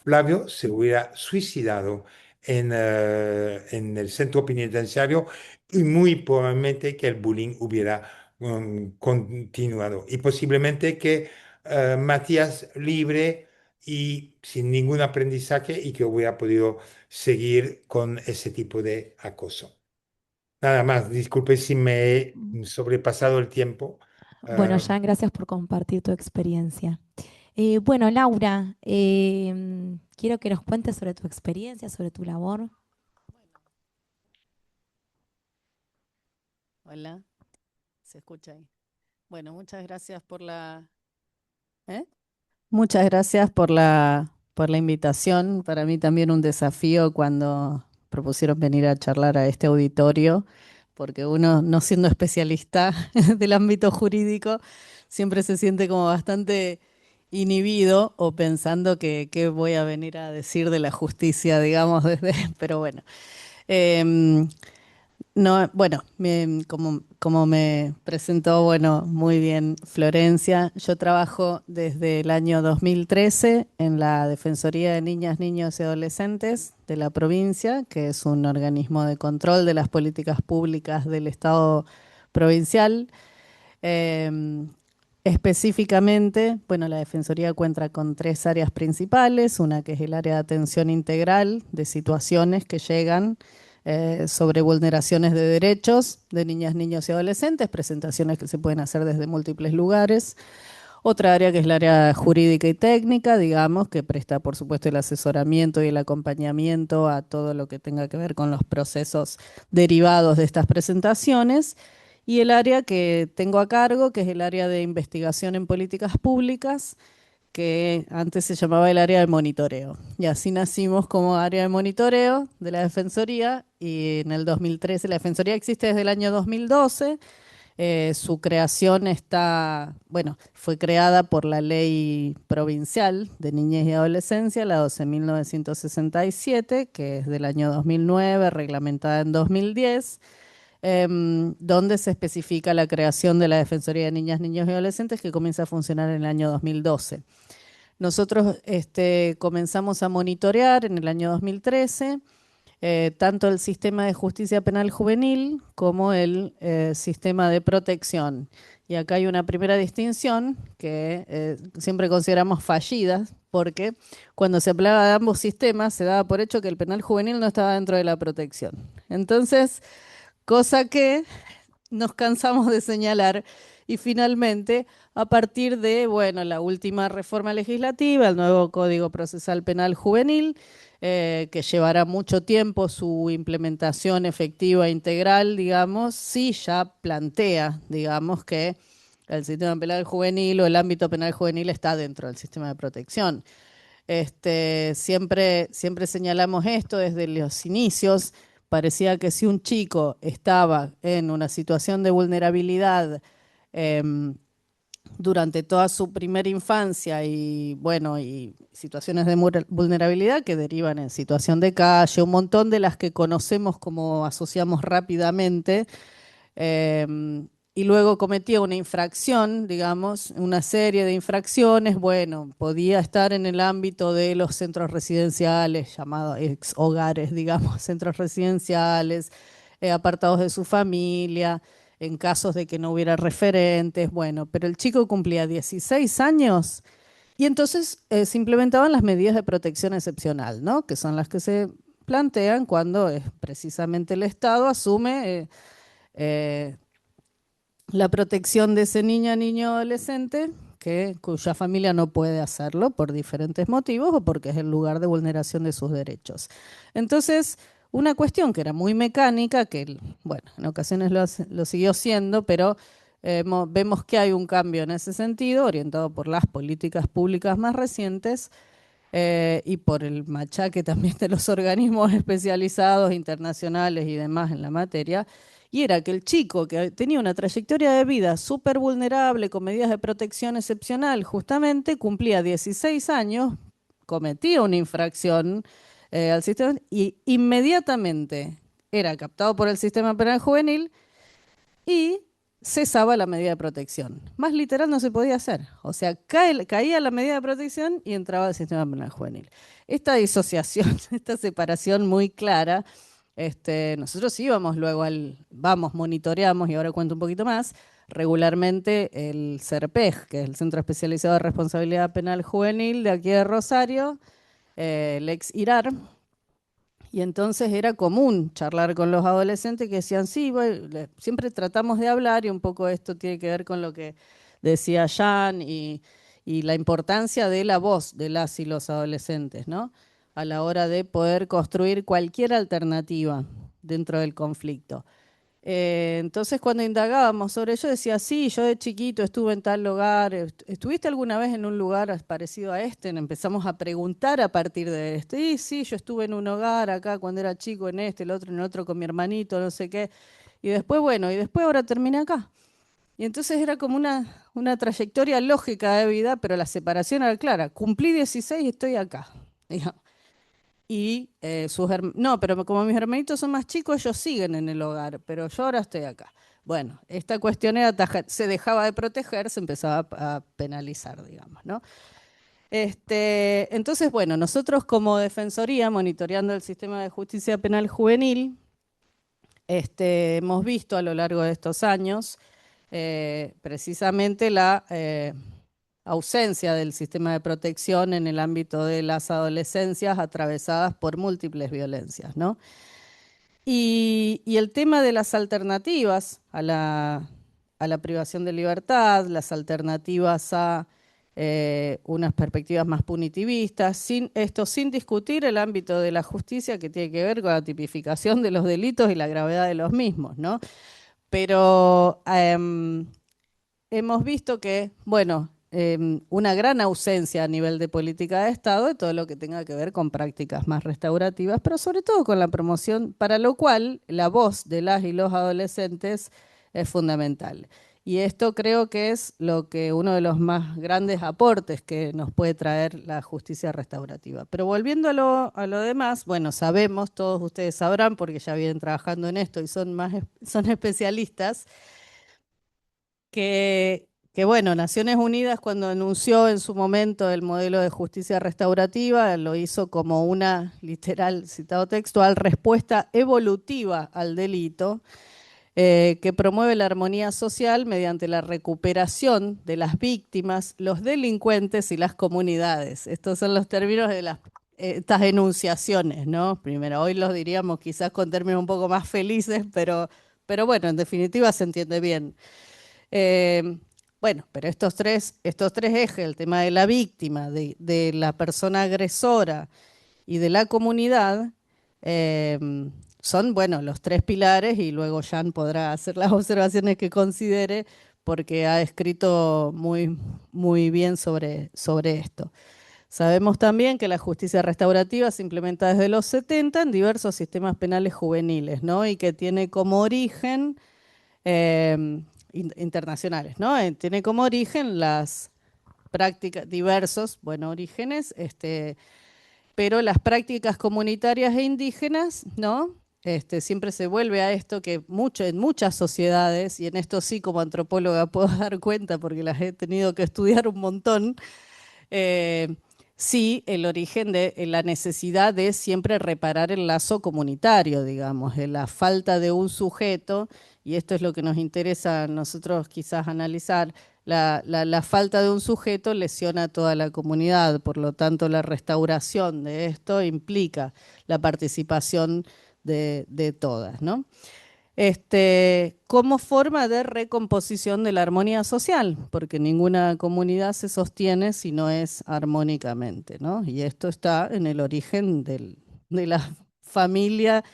Flavio se hubiera suicidado en el centro penitenciario y muy probablemente que el bullying hubiera continuado y posiblemente que Matías libre y sin ningún aprendizaje y que hubiera podido seguir con ese tipo de acoso. Nada más, disculpe si me he sobrepasado el tiempo. Bueno, Ah, Jan, gracias por compartir tu experiencia. Bueno, Laura, quiero que nos cuentes sobre tu experiencia, sobre tu labor. Hola, se escucha ahí. Bueno, muchas gracias por la, ¿eh? Muchas gracias por la invitación. Para mí también un desafío cuando propusieron venir a charlar a este auditorio, porque uno, no siendo especialista del ámbito jurídico, siempre se siente como bastante inhibido o pensando que qué voy a venir a decir de la justicia, digamos, desde, pero bueno. Em, no, bueno, como me presentó, bueno, muy bien Florencia, yo trabajo desde el año 2013 en la Defensoría de Niñas, Niños y Adolescentes de la provincia, que es un organismo de control de las políticas públicas del Estado provincial. Em, Específicamente, bueno, la Defensoría cuenta con tres áreas principales, una que es el área de atención integral de situaciones que llegan sobre vulneraciones de derechos de niñas, niños y adolescentes, presentaciones que se pueden hacer desde múltiples lugares. Otra área que es el área jurídica y técnica, digamos, que presta, por supuesto, el asesoramiento y el acompañamiento a todo lo que tenga que ver con los procesos derivados de estas presentaciones. Y el área que tengo a cargo, que es el área de investigación en políticas públicas, que antes se llamaba el área de monitoreo. Y así nacimos como área de monitoreo de la Defensoría, y en el 2013, la Defensoría existe desde el año 2012. Su creación bueno, fue creada por la Ley Provincial de Niñez y Adolescencia, la 12.967, que es del año 2009, reglamentada en 2010, donde se especifica la creación de la Defensoría de Niñas, Niños y Adolescentes, que comienza a funcionar en el año 2012. Nosotros comenzamos a monitorear en el año 2013 tanto el sistema de justicia penal juvenil como el sistema de protección. Y acá hay una primera distinción que siempre consideramos fallida, porque cuando se hablaba de ambos sistemas se daba por hecho que el penal juvenil no estaba dentro de la protección. Entonces, cosa que nos cansamos de señalar, y finalmente, a partir de, bueno, la última reforma legislativa, el nuevo Código Procesal Penal Juvenil, que llevará mucho tiempo su implementación efectiva e integral, digamos, sí ya plantea, digamos, que el sistema penal juvenil o el ámbito penal juvenil está dentro del sistema de protección. Siempre señalamos esto desde los inicios. Parecía que si un chico estaba en una situación de vulnerabilidad durante toda su primera infancia y, bueno, y situaciones de vulnerabilidad que derivan en situación de calle, un montón de las que conocemos como asociamos rápidamente, y luego cometía una infracción, digamos, una serie de infracciones, bueno, podía estar en el ámbito de los centros residenciales, llamados ex hogares, digamos, centros residenciales, apartados de su familia, en casos de que no hubiera referentes, bueno, pero el chico cumplía 16 años y entonces se implementaban las medidas de protección excepcional, ¿no? Que son las que se plantean cuando precisamente el Estado asume la protección de ese niño, adolescente, cuya familia no puede hacerlo por diferentes motivos o porque es el lugar de vulneración de sus derechos. Entonces, una cuestión que era muy mecánica, que, bueno, en ocasiones lo siguió siendo, pero vemos que hay un cambio en ese sentido, orientado por las políticas públicas más recientes y por el machaque también de los organismos especializados, internacionales y demás en la materia. Y era que el chico que tenía una trayectoria de vida súper vulnerable, con medidas de protección excepcional, justamente cumplía 16 años, cometía una infracción al sistema y inmediatamente era captado por el sistema penal juvenil y cesaba la medida de protección. Más literal no se podía hacer. O sea, caía la medida de protección y entraba al sistema penal juvenil. Esta disociación, esta separación muy clara, nosotros íbamos luego monitoreamos, y ahora cuento un poquito más, regularmente el CERPEJ, que es el Centro Especializado de Responsabilidad Penal Juvenil de aquí de Rosario, el ex IRAR. Y entonces era común charlar con los adolescentes que decían, sí, bueno, siempre tratamos de hablar, y un poco esto tiene que ver con lo que decía Jan y la importancia de la voz de las y los adolescentes, ¿no? A la hora de poder construir cualquier alternativa dentro del conflicto. Entonces cuando indagábamos sobre ello decía, sí, yo de chiquito estuve en tal lugar, ¿estuviste alguna vez en un lugar parecido a este? Empezamos a preguntar a partir de esto. Y sí, yo estuve en un hogar acá cuando era chico, en este, el otro en otro con mi hermanito, no sé qué. Y después, bueno, y después ahora terminé acá. Y entonces era como una trayectoria lógica de vida, pero la separación era clara. Cumplí 16 y estoy acá, digamos. Y no, pero como mis hermanitos son más chicos, ellos siguen en el hogar, pero yo ahora estoy acá. Bueno, esta cuestión era se dejaba de proteger, se empezaba a penalizar, digamos, ¿no? Entonces, bueno, nosotros como Defensoría, monitoreando el sistema de justicia penal juvenil, hemos visto a lo largo de estos años precisamente la ausencia del sistema de protección en el ámbito de las adolescencias atravesadas por múltiples violencias, ¿no? Y el tema de las alternativas a la privación de libertad, las alternativas a unas perspectivas más punitivistas, sin discutir el ámbito de la justicia que tiene que ver con la tipificación de los delitos y la gravedad de los mismos, ¿no? Pero hemos visto que, bueno, una gran ausencia a nivel de política de Estado de todo lo que tenga que ver con prácticas más restaurativas, pero sobre todo con la promoción, para lo cual la voz de las y los adolescentes es fundamental. Y esto creo que es lo que uno de los más grandes aportes que nos puede traer la justicia restaurativa. Pero volviendo a lo demás, bueno, sabemos, todos ustedes sabrán, porque ya vienen trabajando en esto y son especialistas, que bueno, Naciones Unidas cuando anunció en su momento el modelo de justicia restaurativa, lo hizo como una, literal, citado textual, respuesta evolutiva al delito, que promueve la armonía social mediante la recuperación de las víctimas, los delincuentes y las comunidades. Estos son los términos de estas enunciaciones, ¿no? Primero, hoy los diríamos quizás con términos un poco más felices, pero bueno, en definitiva se entiende bien. Eh, bueno, pero estos tres ejes, el tema de la víctima, de la persona agresora y de la comunidad, eh, son, bueno, los tres pilares y luego Jan podrá hacer las observaciones que considere porque ha escrito muy, muy bien sobre esto. Sabemos también que la justicia restaurativa se implementa desde los 70 en diversos sistemas penales juveniles, ¿no? Y que tiene como origen internacionales, ¿no? Tiene como origen las prácticas, diversos, bueno, orígenes, pero las prácticas comunitarias e indígenas, ¿no? Siempre se vuelve a esto que en muchas sociedades, y en esto sí como antropóloga puedo dar cuenta porque las he tenido que estudiar un montón, eh, sí, el origen de la necesidad de siempre reparar el lazo comunitario, digamos, de la falta de un sujeto, y esto es lo que nos interesa a nosotros quizás analizar, la falta de un sujeto lesiona a toda la comunidad, por lo tanto la restauración de esto implica la participación de todas, ¿no? Como forma de recomposición de la armonía social, porque ninguna comunidad se sostiene si no es armónicamente, ¿no? Y esto está en el origen de la familia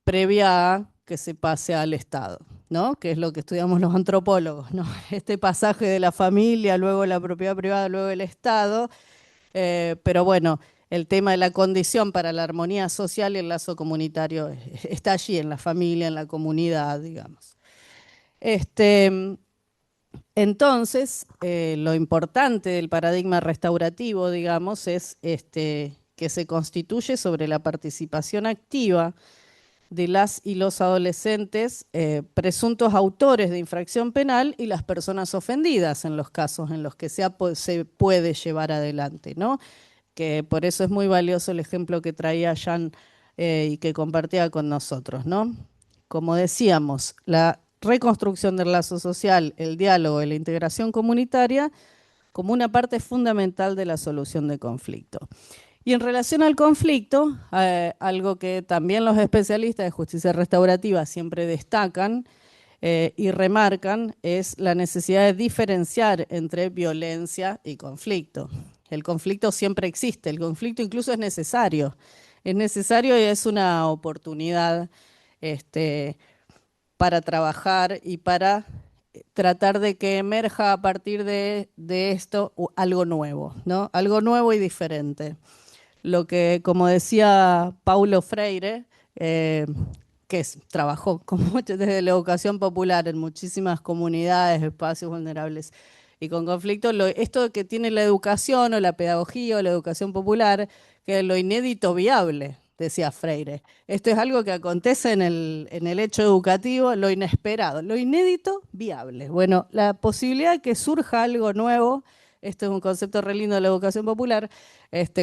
previa a que se pase al Estado, ¿no? Que es lo que estudiamos los antropólogos, ¿no? Este pasaje de la familia, luego la propiedad privada, luego el Estado, pero bueno, el tema de la condición para la armonía social y el lazo comunitario está allí, en la familia, en la comunidad, digamos. Entonces, lo importante del paradigma restaurativo, digamos, es que se constituye sobre la participación activa de las y los adolescentes presuntos autores de infracción penal y las personas ofendidas en los casos en los que se puede llevar adelante, ¿no? Que por eso es muy valioso el ejemplo que traía Jan y que compartía con nosotros, ¿no? Como decíamos, la reconstrucción del lazo social, el diálogo y la integración comunitaria como una parte fundamental de la solución de conflicto. Y en relación al conflicto, algo que también los especialistas de justicia restaurativa siempre destacan y remarcan es la necesidad de diferenciar entre violencia y conflicto. El conflicto siempre existe, el conflicto incluso es necesario. Es necesario y es una oportunidad para trabajar y para tratar de que emerja a partir de esto algo nuevo, ¿no? Algo nuevo y diferente. Lo que, como decía Paulo Freire, trabajó desde la educación popular en muchísimas comunidades, espacios vulnerables y con conflictos, esto que tiene la educación o la pedagogía o la educación popular, que es lo inédito viable, decía Freire. Esto es algo que acontece en el hecho educativo, lo inesperado, lo inédito viable. Bueno, la posibilidad de que surja algo nuevo, esto es un concepto re lindo de la educación popular,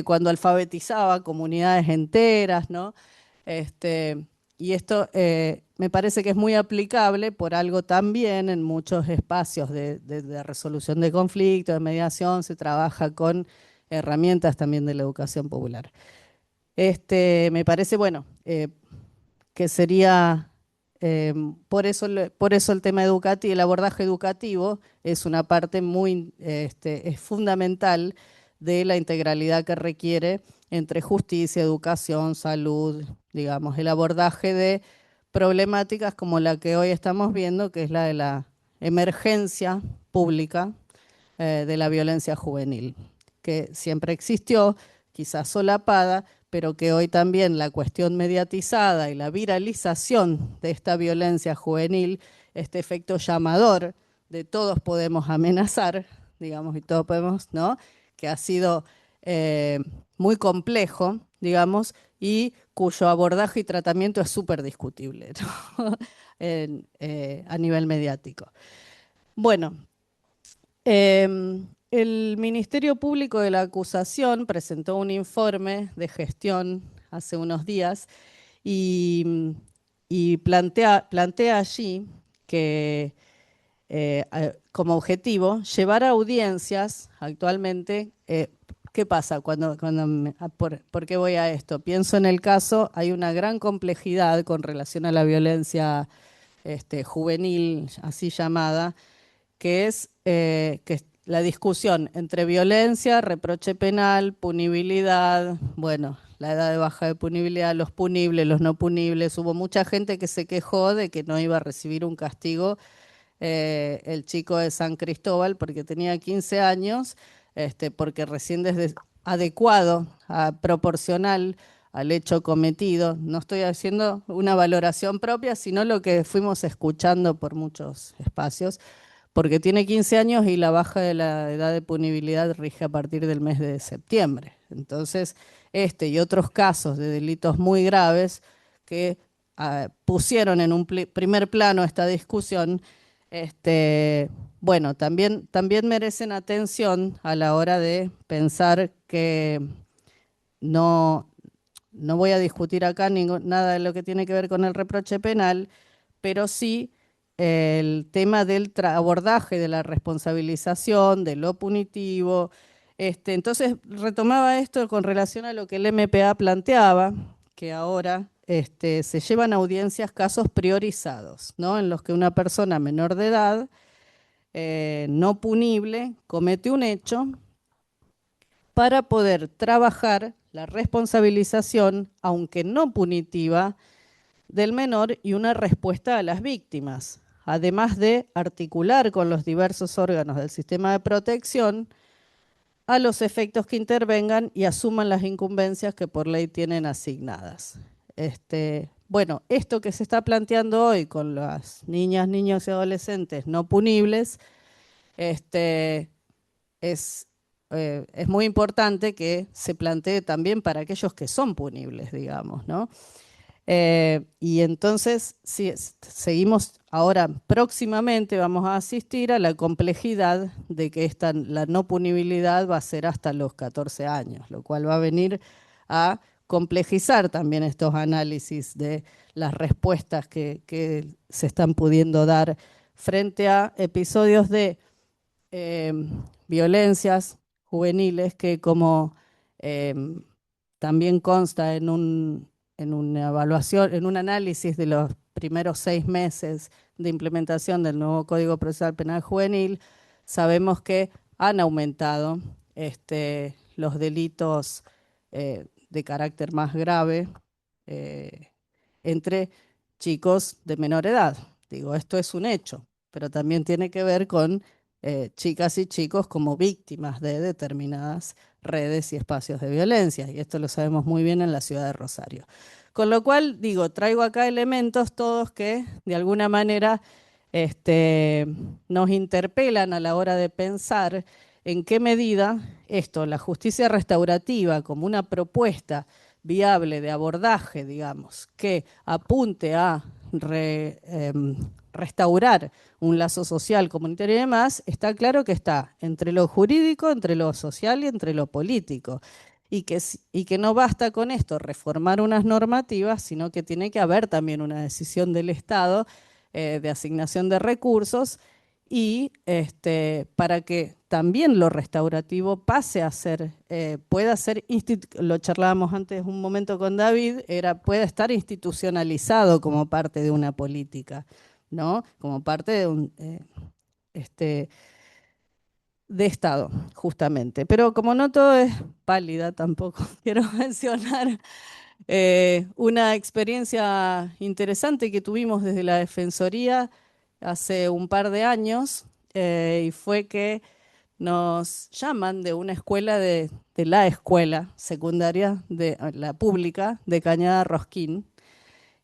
cuando alfabetizaba comunidades enteras, ¿no? Y esto me parece que es muy aplicable por algo también en muchos espacios de resolución de conflictos, de mediación, se trabaja con herramientas también de la educación popular. Me parece, bueno, que sería, por eso el tema educativo, el abordaje educativo es una parte muy, es fundamental de la integralidad que requiere entre justicia, educación, salud, digamos, el abordaje de problemáticas como la que hoy estamos viendo, que es la de la emergencia pública de la violencia juvenil, que siempre existió, quizás solapada, pero que hoy también la cuestión mediatizada y la viralización de esta violencia juvenil, este efecto llamador de todos podemos amenazar, digamos, y todos podemos, ¿no? Que ha sido muy complejo, digamos, y cuyo abordaje y tratamiento es súper discutible, ¿no? A nivel mediático. Bueno, el Ministerio Público de la Acusación presentó un informe de gestión hace unos días y plantea allí que como objetivo llevar a audiencias actualmente. ¿Qué pasa por qué voy a esto? Pienso en el caso, hay una gran complejidad con relación a la violencia juvenil, así llamada, que es la discusión entre violencia, reproche penal, punibilidad, bueno, la edad de baja de punibilidad, los punibles, los no punibles. Hubo mucha gente que se quejó de que no iba a recibir un castigo el chico de San Cristóbal porque tenía 15 años, porque recién desde adecuado, proporcional al hecho cometido. No estoy haciendo una valoración propia, sino lo que fuimos escuchando por muchos espacios, porque tiene 15 años y la baja de la edad de punibilidad rige a partir del mes de septiembre. Entonces, y otros casos de delitos muy graves que pusieron en un primer plano esta discusión, bueno, también merecen atención a la hora de pensar que no voy a discutir acá nada de lo que tiene que ver con el reproche penal, pero sí el tema del abordaje de la responsabilización, de lo punitivo. Entonces retomaba esto con relación a lo que el MPA planteaba, que ahora se llevan a audiencias casos priorizados, ¿no? En los que una persona menor de edad, no punible, comete un hecho para poder trabajar la responsabilización, aunque no punitiva, del menor y una respuesta a las víctimas, además de articular con los diversos órganos del sistema de protección a los efectos que intervengan y asuman las incumbencias que por ley tienen asignadas. Bueno, esto que se está planteando hoy con las niñas, niños y adolescentes no punibles, es muy importante que se plantee también para aquellos que son punibles, digamos, ¿no? Y entonces, sí, seguimos ahora, próximamente vamos a asistir a la complejidad de que la no punibilidad va a ser hasta los 14 años, lo cual va a venir a complejizar también estos análisis de las respuestas que se están pudiendo dar frente a episodios de violencias juveniles que, como también consta en una evaluación, en un análisis de los primeros 6 meses de implementación del nuevo Código Procesal Penal Juvenil, sabemos que han aumentado los delitos de carácter más grave entre chicos de menor edad. Digo, esto es un hecho, pero también tiene que ver con chicas y chicos como víctimas de determinadas redes y espacios de violencia, y esto lo sabemos muy bien en la ciudad de Rosario. Con lo cual, digo, traigo acá elementos todos que de alguna manera nos interpelan a la hora de pensar en qué medida la justicia restaurativa como una propuesta viable de abordaje, digamos, que apunte a restaurar un lazo social, comunitario y demás, está claro que está entre lo jurídico, entre lo social y entre lo político. Y que no basta con esto reformar unas normativas, sino que tiene que haber también una decisión del Estado de asignación de recursos y para que también lo restaurativo pase a ser, pueda ser, lo charlábamos antes un momento con David, pueda estar institucionalizado como parte de una política, ¿no? Como parte de Estado, justamente. Pero como no todo es pálida, tampoco quiero mencionar una experiencia interesante que tuvimos desde la Defensoría hace un par de años, y fue que nos llaman de una escuela de la escuela secundaria, de la pública de Cañada Rosquín,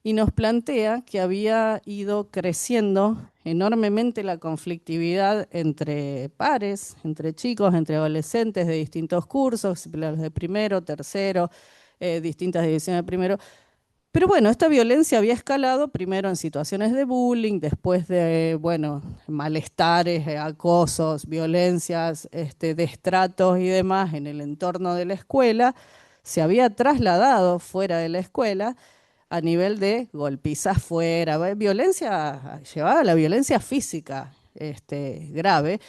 y nos plantea que había ido creciendo enormemente la conflictividad entre pares, entre chicos, entre adolescentes de distintos cursos, los de primero, tercero, distintas divisiones de primero. Pero bueno, esta violencia había escalado primero en situaciones de bullying, después de, bueno, malestares, acosos, violencias, destratos y demás en el entorno de la escuela. Se había trasladado fuera de la escuela a nivel de golpizas fuera, violencia, llevaba a la violencia física grave.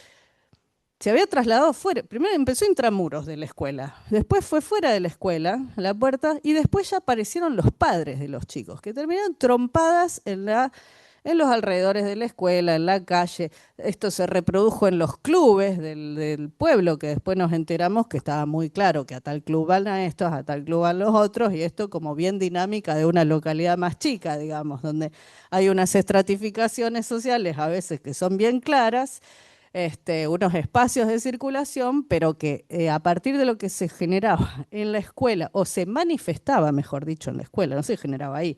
Se había trasladado fuera, primero empezó intramuros de la escuela, después fue fuera de la escuela, a la puerta, y después ya aparecieron los padres de los chicos, que terminaron trompadas en los alrededores de la escuela, en la calle. Esto se reprodujo en los clubes del pueblo, que después nos enteramos que estaba muy claro que a tal club van a estos, a tal club van los otros, y esto como bien dinámica de una localidad más chica, digamos, donde hay unas estratificaciones sociales a veces que son bien claras, unos espacios de circulación, pero que a partir de lo que se generaba en la escuela, o se manifestaba, mejor dicho, en la escuela, no se generaba ahí,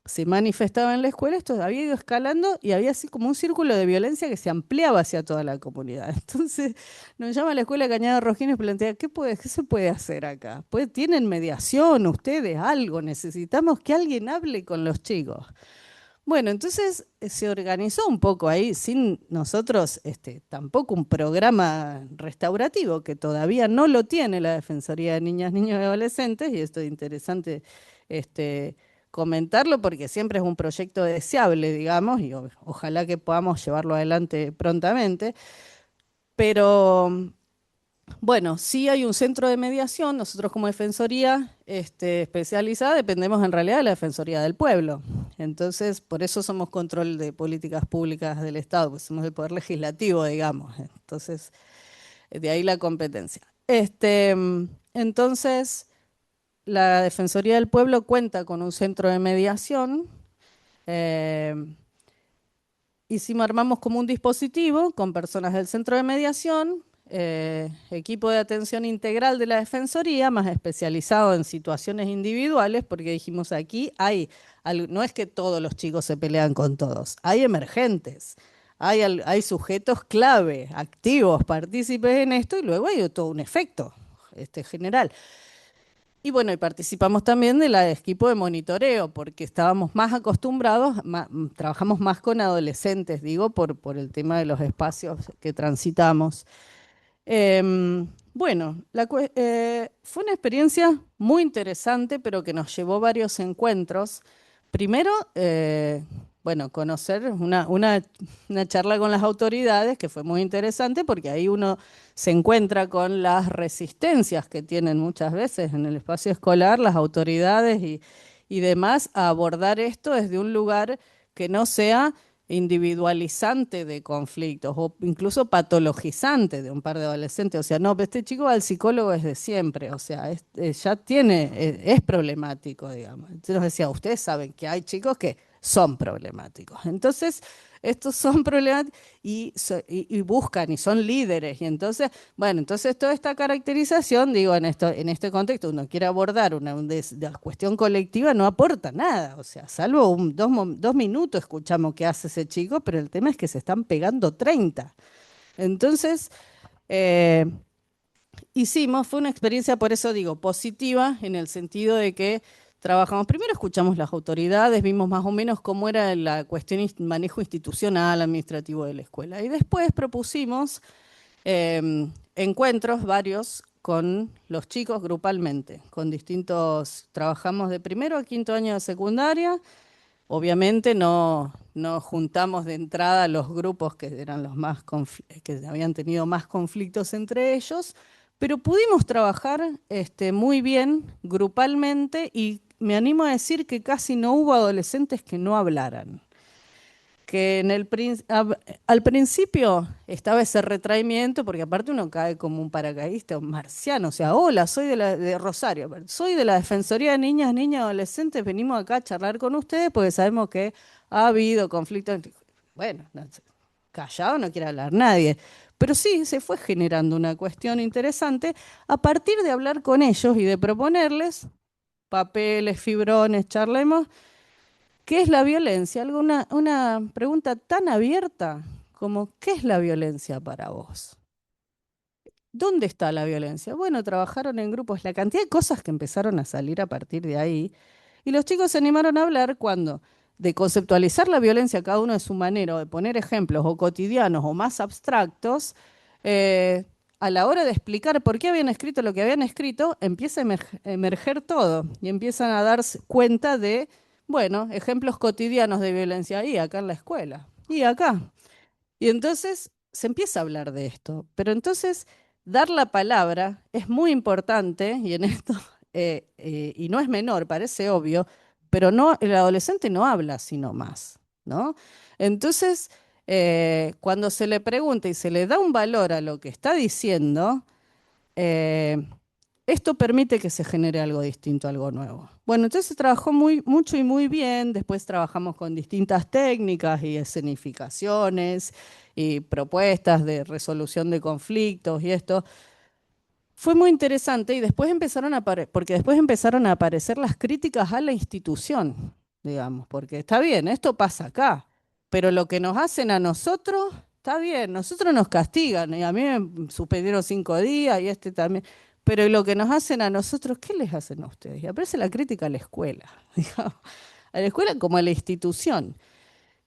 se manifestaba en la escuela, esto había ido escalando y había así como un círculo de violencia que se ampliaba hacia toda la comunidad. Entonces nos llama a la escuela Cañada Rosquín y plantea, ¿qué se puede hacer acá? ¿Tienen mediación ustedes, algo? Necesitamos que alguien hable con los chicos. Bueno, entonces se organizó un poco ahí, sin nosotros tampoco un programa restaurativo, que todavía no lo tiene la Defensoría de Niñas, Niños y Adolescentes, y esto es interesante comentarlo porque siempre es un proyecto deseable, digamos, y ojalá que podamos llevarlo adelante prontamente, pero bueno, sí hay un centro de mediación. Nosotros como Defensoría especializada dependemos en realidad de la Defensoría del Pueblo. Entonces, por eso somos control de políticas públicas del Estado, pues somos el poder legislativo, digamos. Entonces, de ahí la competencia. Entonces, la Defensoría del Pueblo cuenta con un centro de mediación. eh, armamos como un dispositivo con personas del centro de mediación, equipo de atención integral de la Defensoría, más especializado en situaciones individuales, porque dijimos aquí no es que todos los chicos se pelean con todos, hay emergentes, hay sujetos clave, activos, partícipes en esto, y luego hay todo un efecto general. Y bueno, y participamos también del equipo de monitoreo, porque estábamos más acostumbrados, trabajamos más con adolescentes, digo, por el tema de los espacios que transitamos. Bueno, fue una experiencia muy interesante, pero que nos llevó varios encuentros. Primero, bueno, conocer una charla con las autoridades, que fue muy interesante, porque ahí uno se encuentra con las resistencias que tienen muchas veces en el espacio escolar las autoridades y demás a abordar esto desde un lugar que no sea individualizante de conflictos o incluso patologizante de un par de adolescentes. O sea, no, pero este chico va al psicólogo desde siempre, o sea, ya es problemático, digamos. Entonces nos decía, ustedes saben que hay chicos que son problemáticos. Entonces, estos son problemáticos y buscan y son líderes. Y entonces, bueno, entonces toda esta caracterización, digo, en este contexto, uno quiere abordar una cuestión colectiva, no aporta nada. O sea, salvo 2 minutos escuchamos qué hace ese chico, pero el tema es que se están pegando 30. Entonces, fue una experiencia, por eso digo, positiva, en el sentido de que trabajamos, primero escuchamos las autoridades, vimos más o menos cómo era la cuestión manejo institucional, administrativo de la escuela. Y después propusimos encuentros varios con los chicos grupalmente, trabajamos de primero a quinto año de secundaria. Obviamente no juntamos de entrada los grupos que eran los que habían tenido más conflictos entre ellos, pero pudimos trabajar muy bien grupalmente y me animo a decir que casi no hubo adolescentes que no hablaran. Que al principio estaba ese retraimiento, porque aparte uno cae como un paracaidista, un marciano. O sea, hola, soy de Rosario, soy de la Defensoría de Niñas, Niñas, Adolescentes, venimos acá a charlar con ustedes porque sabemos que ha habido conflictos. Bueno, callado no quiere hablar nadie. Pero sí, se fue generando una cuestión interesante a partir de hablar con ellos y de proponerles papeles, fibrones, charlemos. ¿Qué es la violencia? Una pregunta tan abierta como ¿qué es la violencia para vos? ¿Dónde está la violencia? Bueno, trabajaron en grupos, la cantidad de cosas que empezaron a salir a partir de ahí. Y los chicos se animaron a hablar cuando de conceptualizar la violencia, cada uno de su manera, o de poner ejemplos o cotidianos o más abstractos, eh, a la hora de explicar por qué habían escrito lo que habían escrito, empieza a emerger todo y empiezan a darse cuenta de, bueno, ejemplos cotidianos de violencia y acá en la escuela y acá. Y entonces se empieza a hablar de esto, pero entonces dar la palabra es muy importante y en esto, y no es menor, parece obvio, pero no, el adolescente no habla sino más, ¿no? Entonces, cuando se le pregunta y se le da un valor a lo que está diciendo, eh, esto permite que se genere algo distinto, algo nuevo. Bueno, entonces se trabajó mucho y muy bien. Después trabajamos con distintas técnicas y escenificaciones y propuestas de resolución de conflictos y esto. Fue muy interesante y después porque después empezaron a aparecer las críticas a la institución, digamos, porque está bien, esto pasa acá, pero lo que nos hacen a nosotros, está bien, nosotros nos castigan, y a mí me suspendieron 5 días y este también, pero lo que nos hacen a nosotros, ¿qué les hacen a ustedes? Y aparece la crítica a la escuela, digamos, a la escuela como a la institución.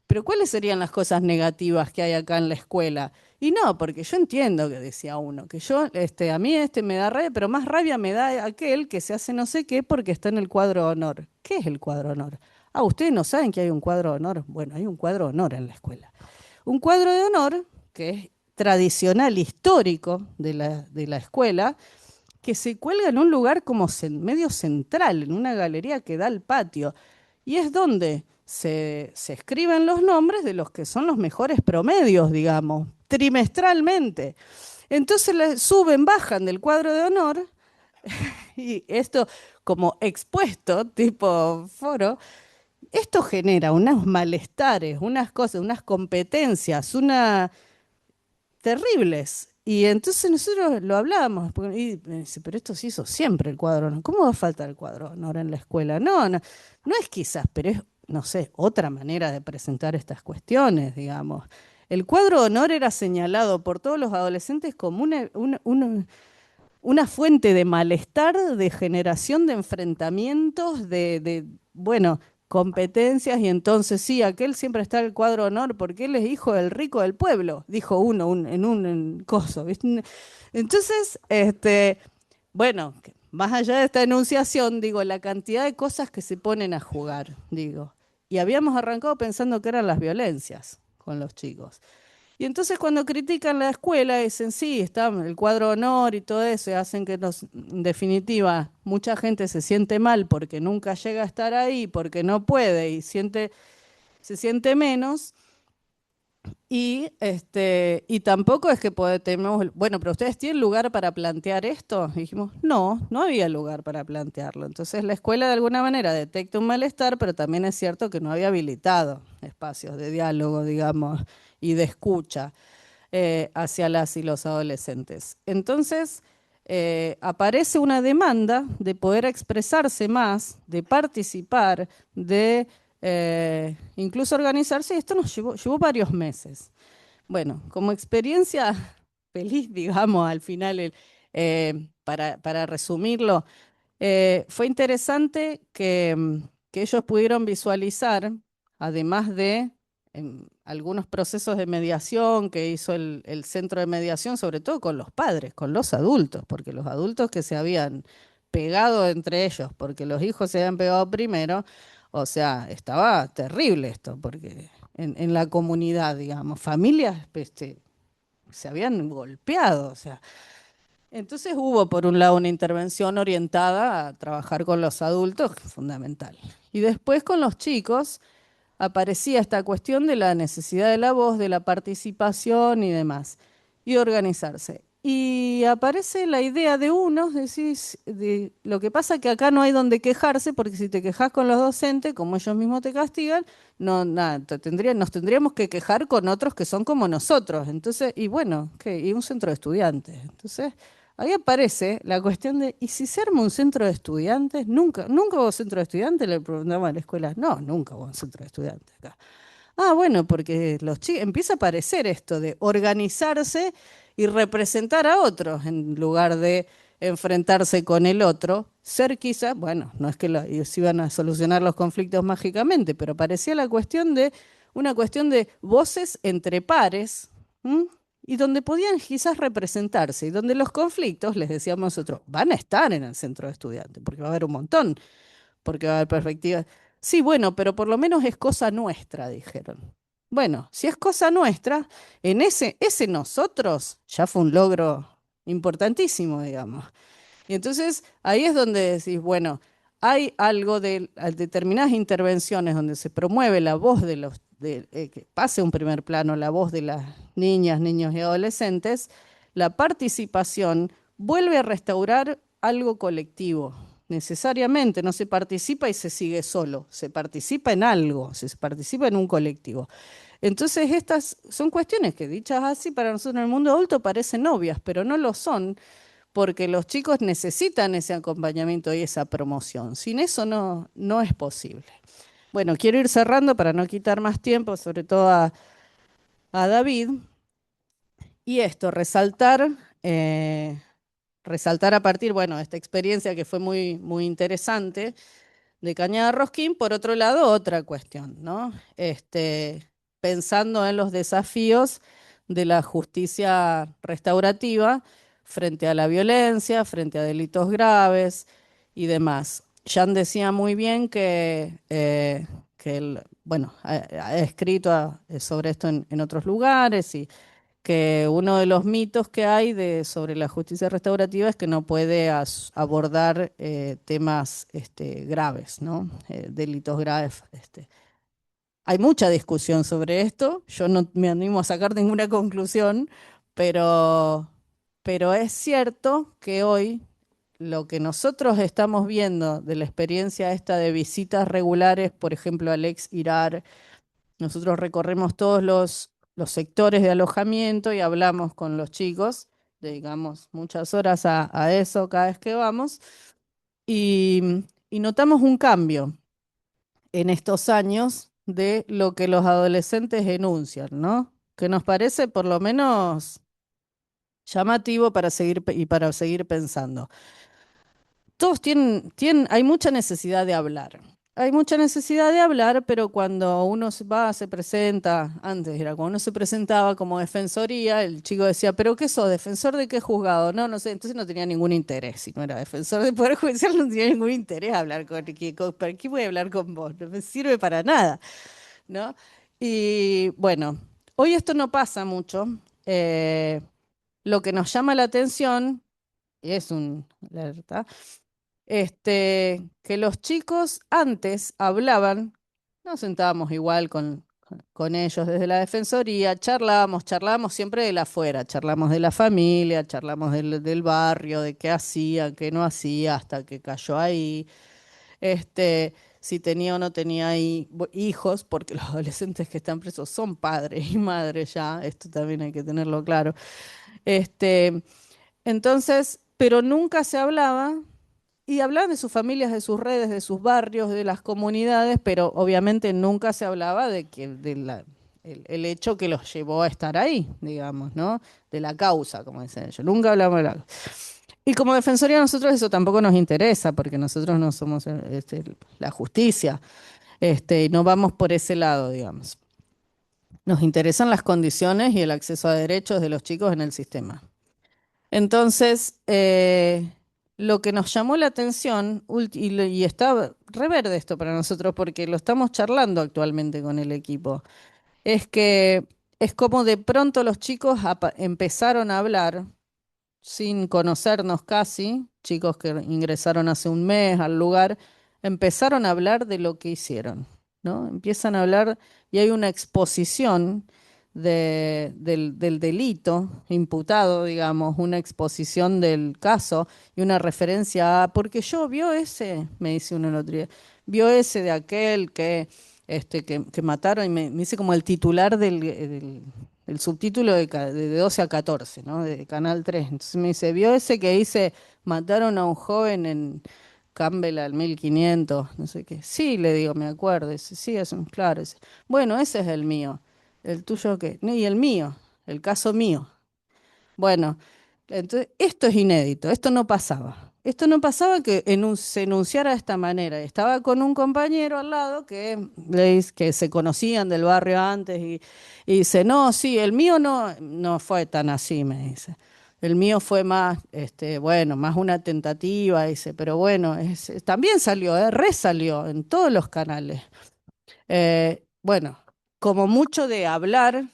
Pero ¿cuáles serían las cosas negativas que hay acá en la escuela? Y no, porque yo entiendo que decía uno, que yo, a mí me da rabia, pero más rabia me da aquel que se hace no sé qué porque está en el cuadro de honor. ¿Qué es el cuadro de honor? Ah, ¿ustedes no saben que hay un cuadro de honor? Bueno, hay un cuadro de honor en la escuela. Un cuadro de honor que es tradicional, histórico de la escuela, que se cuelga en un lugar como medio central, en una galería que da al patio. Y es donde se escriben los nombres de los que son los mejores promedios, digamos, trimestralmente. Entonces suben, bajan del cuadro de honor y esto como expuesto, tipo foro, esto genera unos malestares, unas cosas, unas competencias, terribles. Y entonces nosotros lo hablábamos, y me dice, pero esto se hizo siempre el cuadro de honor. ¿Cómo va a faltar el cuadro de honor en la escuela? No, no, no es quizás, pero es, no sé, otra manera de presentar estas cuestiones, digamos. El cuadro de honor era señalado por todos los adolescentes como una fuente de malestar, de generación de enfrentamientos, bueno, competencias, y entonces sí, aquel siempre está en el cuadro de honor porque él es hijo del rico del pueblo, dijo uno en coso, ¿viste? Entonces, bueno, más allá de esta enunciación, digo, la cantidad de cosas que se ponen a jugar, digo. Y habíamos arrancado pensando que eran las violencias con los chicos. Y entonces cuando critican la escuela, dicen, sí, está el cuadro de honor y todo eso, y hacen que en definitiva mucha gente se siente mal porque nunca llega a estar ahí, porque no puede y se siente menos. Y tampoco es que tenemos, bueno, pero ustedes tienen lugar para plantear esto. Y dijimos, no, no había lugar para plantearlo. Entonces la escuela de alguna manera detecta un malestar, pero también es cierto que no había habilitado espacios de diálogo, digamos, y de escucha hacia las y los adolescentes. Entonces aparece una demanda de poder expresarse más, de participar, de incluso organizarse, y esto nos llevó varios meses. Bueno, como experiencia feliz, digamos, al final, para resumirlo, fue interesante que ellos pudieron visualizar, además de algunos procesos de mediación que hizo el centro de mediación, sobre todo con los padres, con los adultos, porque los adultos que se habían pegado entre ellos, porque los hijos se habían pegado primero, o sea, estaba terrible esto, porque en la comunidad, digamos, familias se habían golpeado, o sea. Entonces hubo, por un lado, una intervención orientada a trabajar con los adultos, que es fundamental. Y después con los chicos aparecía esta cuestión de la necesidad de la voz, de la participación y demás, y organizarse. Y aparece la idea de unos, decís, lo que pasa que acá no hay donde quejarse, porque si te quejas con los docentes, como ellos mismos te castigan, no, nada, nos tendríamos que quejar con otros que son como nosotros. Entonces, y bueno, ¿qué? Y un centro de estudiantes. Entonces, ahí aparece la cuestión de, ¿y si se arma un centro de estudiantes? Nunca hubo centro de estudiantes, le preguntaba a la escuela. No, nunca hubo un centro de estudiantes acá. Ah, bueno, porque los chicos empieza a aparecer esto de organizarse y representar a otros en lugar de enfrentarse con el otro. Ser quizá, bueno, no es que ellos iban a solucionar los conflictos mágicamente, pero parecía una cuestión de voces entre pares, ¿m? Y donde podían quizás representarse, y donde los conflictos, les decíamos nosotros, van a estar en el centro de estudiantes, porque va a haber un montón, porque va a haber perspectivas. Sí, bueno, pero por lo menos es cosa nuestra, dijeron. Bueno, si es cosa nuestra, en ese nosotros ya fue un logro importantísimo, digamos. Y entonces ahí es donde decís, bueno, hay algo de determinadas intervenciones donde se promueve la voz que pase a un primer plano la voz de las niñas, niños y adolescentes, la participación vuelve a restaurar algo colectivo. Necesariamente no se participa y se sigue solo, se participa en algo, se participa en un colectivo. Entonces estas son cuestiones que dichas así para nosotros en el mundo adulto parecen obvias, pero no lo son porque los chicos necesitan ese acompañamiento y esa promoción. Sin eso no es posible. Bueno, quiero ir cerrando para no quitar más tiempo, sobre todo a David. Y esto, resaltar a partir, bueno, de esta experiencia que fue muy, muy interesante de Cañada Rosquín, por otro lado, otra cuestión, ¿no? Pensando en los desafíos de la justicia restaurativa frente a la violencia, frente a delitos graves y demás. Jan decía muy bien que él, bueno, ha escrito sobre esto en otros lugares y que uno de los mitos que hay sobre la justicia restaurativa es que no puede abordar temas graves, ¿no? Delitos graves. Hay mucha discusión sobre esto, yo no me animo a sacar ninguna conclusión, pero, pero es cierto que hoy lo que nosotros estamos viendo de la experiencia esta de visitas regulares, por ejemplo, al ex IRAR, nosotros recorremos todos los sectores de alojamiento y hablamos con los chicos, dedicamos muchas horas a eso cada vez que vamos, y notamos un cambio en estos años de lo que los adolescentes enuncian, ¿no? Que nos parece por lo menos llamativo para seguir pensando. Todos hay mucha necesidad de hablar. Hay mucha necesidad de hablar, pero cuando uno se presenta, antes era cuando uno se presentaba como defensoría, el chico decía, ¿pero qué sos? ¿Defensor de qué juzgado? No, no sé, entonces no tenía ningún interés. Si no era defensor del Poder Judicial, no tenía ningún interés hablar ¿para qué voy a hablar con vos? No me sirve para nada, ¿no? Y bueno, hoy esto no pasa mucho. Eh, lo que nos llama la atención, y es un alerta, que los chicos antes hablaban, nos sentábamos igual con ellos desde la defensoría, charlábamos siempre de la afuera, charlamos de la familia, charlamos del barrio, de qué hacía, qué no hacía, hasta que cayó ahí, si tenía o no tenía ahí hijos, porque los adolescentes que están presos son padres y madres ya, esto también hay que tenerlo claro. Este, entonces, pero nunca se hablaba y hablaban de sus familias, de sus redes, de sus barrios, de las comunidades, pero obviamente nunca se hablaba el hecho que los llevó a estar ahí, digamos, ¿no? De la causa, como dicen ellos. Nunca hablamos de la causa. Y como defensoría a nosotros eso tampoco nos interesa, porque nosotros no somos la justicia, y no vamos por ese lado, digamos. Nos interesan las condiciones y el acceso a derechos de los chicos en el sistema. Entonces, lo que nos llamó la atención, y está re verde esto para nosotros porque lo estamos charlando actualmente con el equipo, es que es como de pronto los chicos empezaron a hablar sin conocernos casi, chicos que ingresaron hace un mes al lugar, empezaron a hablar de lo que hicieron, ¿no? Empiezan a hablar y hay una exposición del delito imputado, digamos, una exposición del caso y una referencia a, porque yo vio ese, me dice uno el otro día, vio ese de aquel que mataron y me dice como el titular del subtítulo de 12 a 14, ¿no? De Canal 3. Entonces me dice, vio ese que dice, mataron a un joven en Campbell al 1500, no sé qué. Sí, le digo, me acuerdo. Dice, sí, es un, claro. Dice, bueno, ese es el mío. ¿El tuyo qué? No, y el mío, el caso mío. Bueno, entonces esto es inédito, esto no pasaba. Esto no pasaba que se enunciara de esta manera. Estaba con un compañero al lado que se conocían del barrio antes y dice, no, sí, el mío no fue tan así, me dice. El mío fue más, bueno, más una tentativa, dice, pero bueno, también salió, resalió en todos los canales. Bueno, como mucho de hablar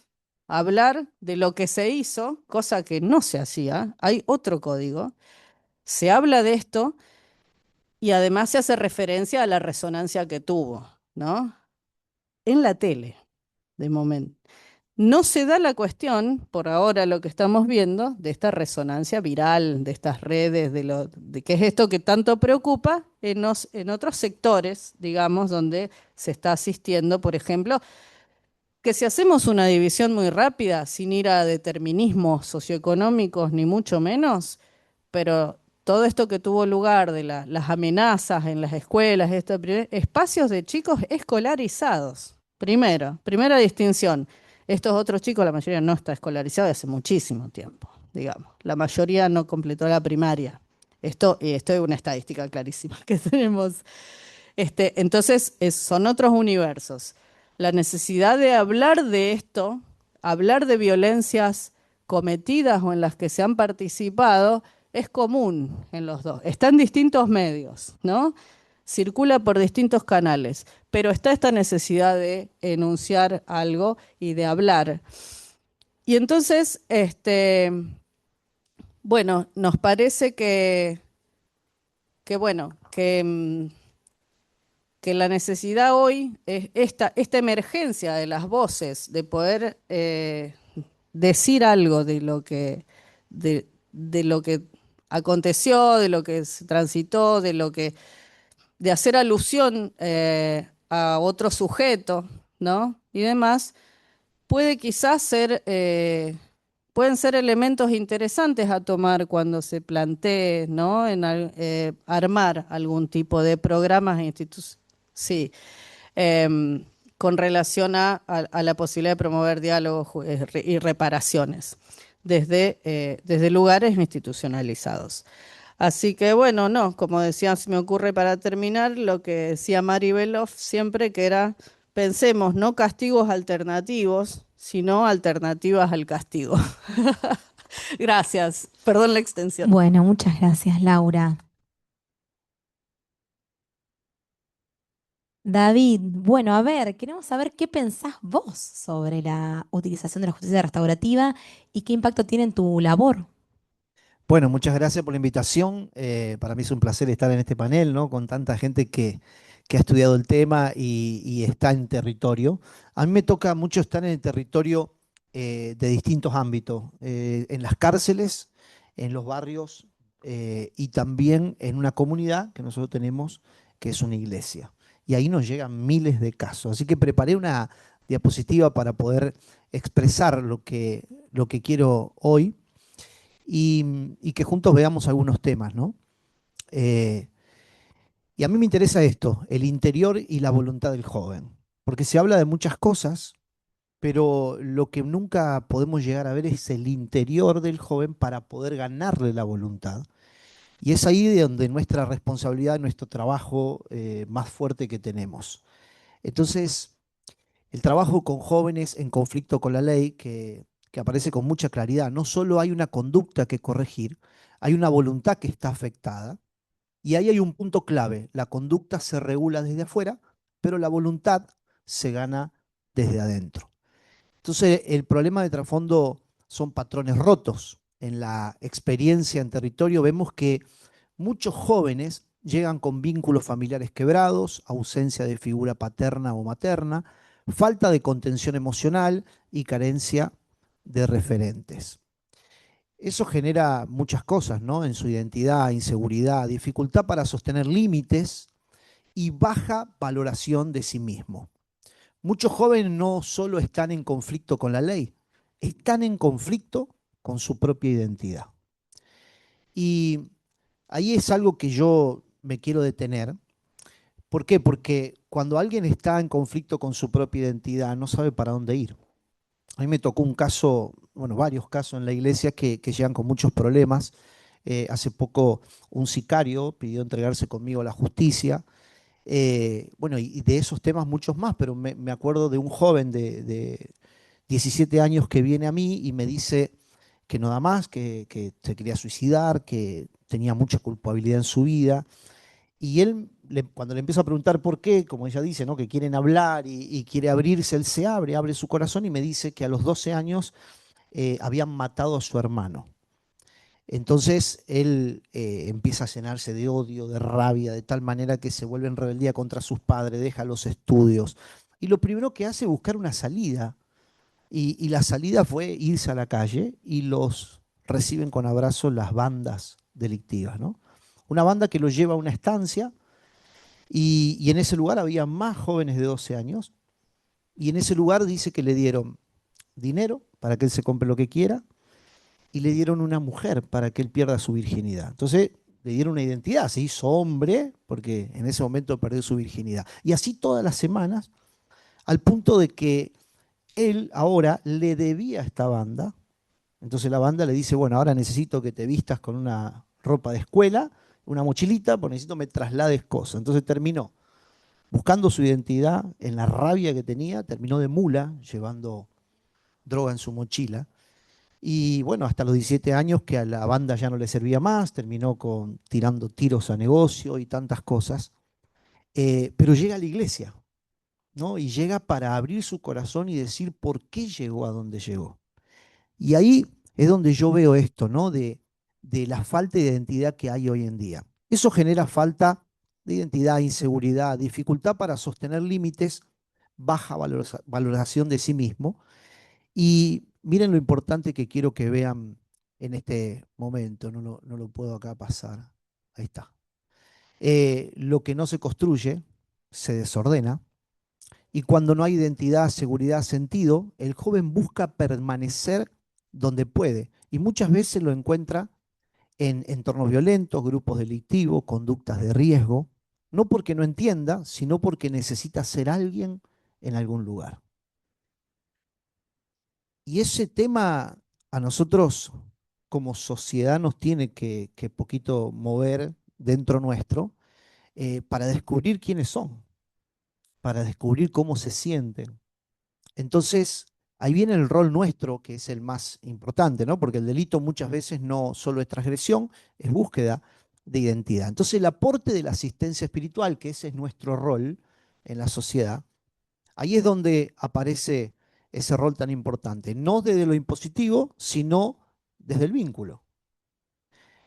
de lo que se hizo, cosa que no se hacía, hay otro código, se habla de esto y además se hace referencia a la resonancia que tuvo, ¿no? En la tele, de momento. No se da la cuestión, por ahora lo que estamos viendo, de esta resonancia viral, de estas redes, de qué es esto que tanto preocupa en otros sectores, digamos, donde se está asistiendo, por ejemplo, que si hacemos una división muy rápida, sin ir a determinismos socioeconómicos ni mucho menos, pero todo esto que tuvo lugar de las amenazas en las escuelas, espacios de chicos escolarizados. Primera distinción. Estos otros chicos, la mayoría no está escolarizada hace muchísimo tiempo, digamos. La mayoría no completó la primaria. Esto es una estadística clarísima que tenemos. Entonces, son otros universos. La necesidad de hablar de esto, hablar de violencias cometidas o en las que se han participado, es común en los dos. Está en distintos medios, ¿no? Circula por distintos canales, pero está esta necesidad de enunciar algo y de hablar. Y entonces, bueno, nos parece que bueno, que la necesidad hoy es esta emergencia de las voces, de poder decir algo de lo que aconteció, de lo que se transitó, de hacer alusión a otro sujeto, ¿no? Y demás, puede quizás pueden ser elementos interesantes a tomar cuando se plantee, ¿no? Armar algún tipo de programas e instituciones. Sí, con relación a la posibilidad de promover diálogos y reparaciones desde lugares institucionalizados. Así que bueno, no, como decía, se me ocurre para terminar lo que decía Mari Beloff siempre, que era, pensemos no castigos alternativos, sino alternativas al castigo. Gracias, perdón la extensión. Bueno, muchas gracias, Laura. David, bueno, a ver, queremos saber qué pensás vos sobre la utilización de la justicia restaurativa y qué impacto tiene en tu labor. Bueno, muchas gracias por la invitación. Para mí es un placer estar en este panel, ¿no? Con tanta gente que ha estudiado el tema y está en territorio. A mí me toca mucho estar en el territorio de distintos ámbitos, en las cárceles, en los barrios y también en una comunidad que nosotros tenemos, que es una iglesia. Y ahí nos llegan miles de casos. Así que preparé una diapositiva para poder expresar lo que quiero hoy y que juntos veamos algunos temas, ¿no? Eh, y a mí me interesa esto, el interior y la voluntad del joven, porque se habla de muchas cosas, pero lo que nunca podemos llegar a ver es el interior del joven para poder ganarle la voluntad. Y es ahí de donde nuestra responsabilidad, nuestro trabajo más fuerte que tenemos. Entonces, el trabajo con jóvenes en conflicto con la ley, que aparece con mucha claridad, no solo hay una conducta que corregir, hay una voluntad que está afectada, y ahí hay un punto clave, la conducta se regula desde afuera, pero la voluntad se gana desde adentro. Entonces, el problema de trasfondo son patrones rotos. En la experiencia en territorio vemos que muchos jóvenes llegan con vínculos familiares quebrados, ausencia de figura paterna o materna, falta de contención emocional y carencia de referentes. Eso genera muchas cosas, ¿no? En su identidad, inseguridad, dificultad para sostener límites y baja valoración de sí mismo. Muchos jóvenes no solo están en conflicto con la ley, están en conflicto con su propia identidad. Y ahí es algo que yo me quiero detener. ¿Por qué? Porque cuando alguien está en conflicto con su propia identidad, no sabe para dónde ir. A mí me tocó un caso, bueno, varios casos en la iglesia que llegan con muchos problemas. Hace poco un sicario pidió entregarse conmigo a la justicia. Bueno, y de esos temas muchos más, pero me acuerdo de un joven de 17 años que viene a mí y me dice que no da más, que se quería suicidar, que tenía mucha culpabilidad en su vida. Y él, cuando le empiezo a preguntar por qué, como ella dice, ¿no? Que quieren hablar y quiere abrirse, él se abre su corazón y me dice que a los 12 años habían matado a su hermano. Entonces él empieza a llenarse de odio, de rabia, de tal manera que se vuelve en rebeldía contra sus padres, deja los estudios. Y lo primero que hace es buscar una salida. Y la salida fue irse a la calle y los reciben con abrazos las bandas delictivas, ¿no? Una banda que los lleva a una estancia y en ese lugar había más jóvenes de 12 años. Y en ese lugar dice que le dieron dinero para que él se compre lo que quiera y le dieron una mujer para que él pierda su virginidad. Entonces le dieron una identidad, se hizo hombre porque en ese momento perdió su virginidad. Y así todas las semanas, al punto de que él ahora le debía a esta banda. Entonces la banda le dice, bueno, ahora necesito que te vistas con una ropa de escuela, una mochilita, porque necesito me traslades cosas. Entonces terminó buscando su identidad en la rabia que tenía, terminó de mula, llevando droga en su mochila. Y bueno, hasta los 17 años que a la banda ya no le servía más, terminó tirando tiros a negocio y tantas cosas. Pero llega a la iglesia, ¿no? Y llega para abrir su corazón y decir por qué llegó a donde llegó. Y ahí es donde yo veo esto, ¿no? De la falta de identidad que hay hoy en día. Eso genera falta de identidad, inseguridad, dificultad para sostener límites, baja valoración de sí mismo. Y miren lo importante que quiero que vean en este momento. No lo puedo acá pasar. Ahí está. Lo que no se construye se desordena. Y cuando no hay identidad, seguridad, sentido, el joven busca permanecer donde puede. Y muchas veces lo encuentra en entornos violentos, grupos delictivos, conductas de riesgo. No porque no entienda, sino porque necesita ser alguien en algún lugar. Y ese tema a nosotros como sociedad nos tiene que poquito mover dentro nuestro para descubrir quiénes son, para descubrir cómo se sienten. Entonces, ahí viene el rol nuestro, que es el más importante, ¿no? Porque el delito muchas veces no solo es transgresión, es búsqueda de identidad. Entonces, el aporte de la asistencia espiritual, que ese es nuestro rol en la sociedad, ahí es donde aparece ese rol tan importante, no desde lo impositivo, sino desde el vínculo.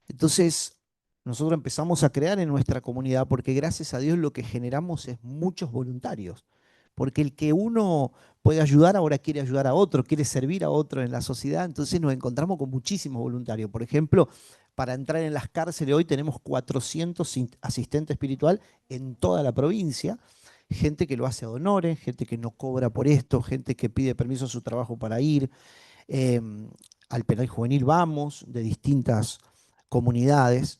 Entonces, nosotros empezamos a crear en nuestra comunidad porque gracias a Dios lo que generamos es muchos voluntarios. Porque el que uno puede ayudar ahora quiere ayudar a otro, quiere servir a otro en la sociedad, entonces nos encontramos con muchísimos voluntarios. Por ejemplo, para entrar en las cárceles hoy tenemos 400 asistentes espiritual en toda la provincia, gente que lo hace a honores, gente que no cobra por esto, gente que pide permiso a su trabajo para ir. Eh, Al penal juvenil vamos, de distintas comunidades.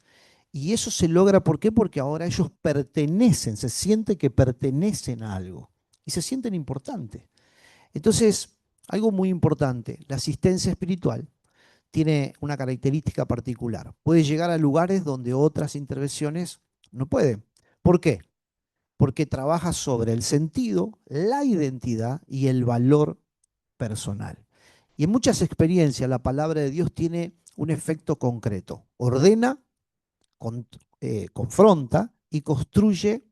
Y eso se logra, ¿por qué? Porque ahora ellos pertenecen, se siente que pertenecen a algo y se sienten importantes. Entonces, algo muy importante, la asistencia espiritual tiene una característica particular. Puede llegar a lugares donde otras intervenciones no pueden. ¿Por qué? Porque trabaja sobre el sentido, la identidad y el valor personal. Y en muchas experiencias la palabra de Dios tiene un efecto concreto. Ordena, confronta y construye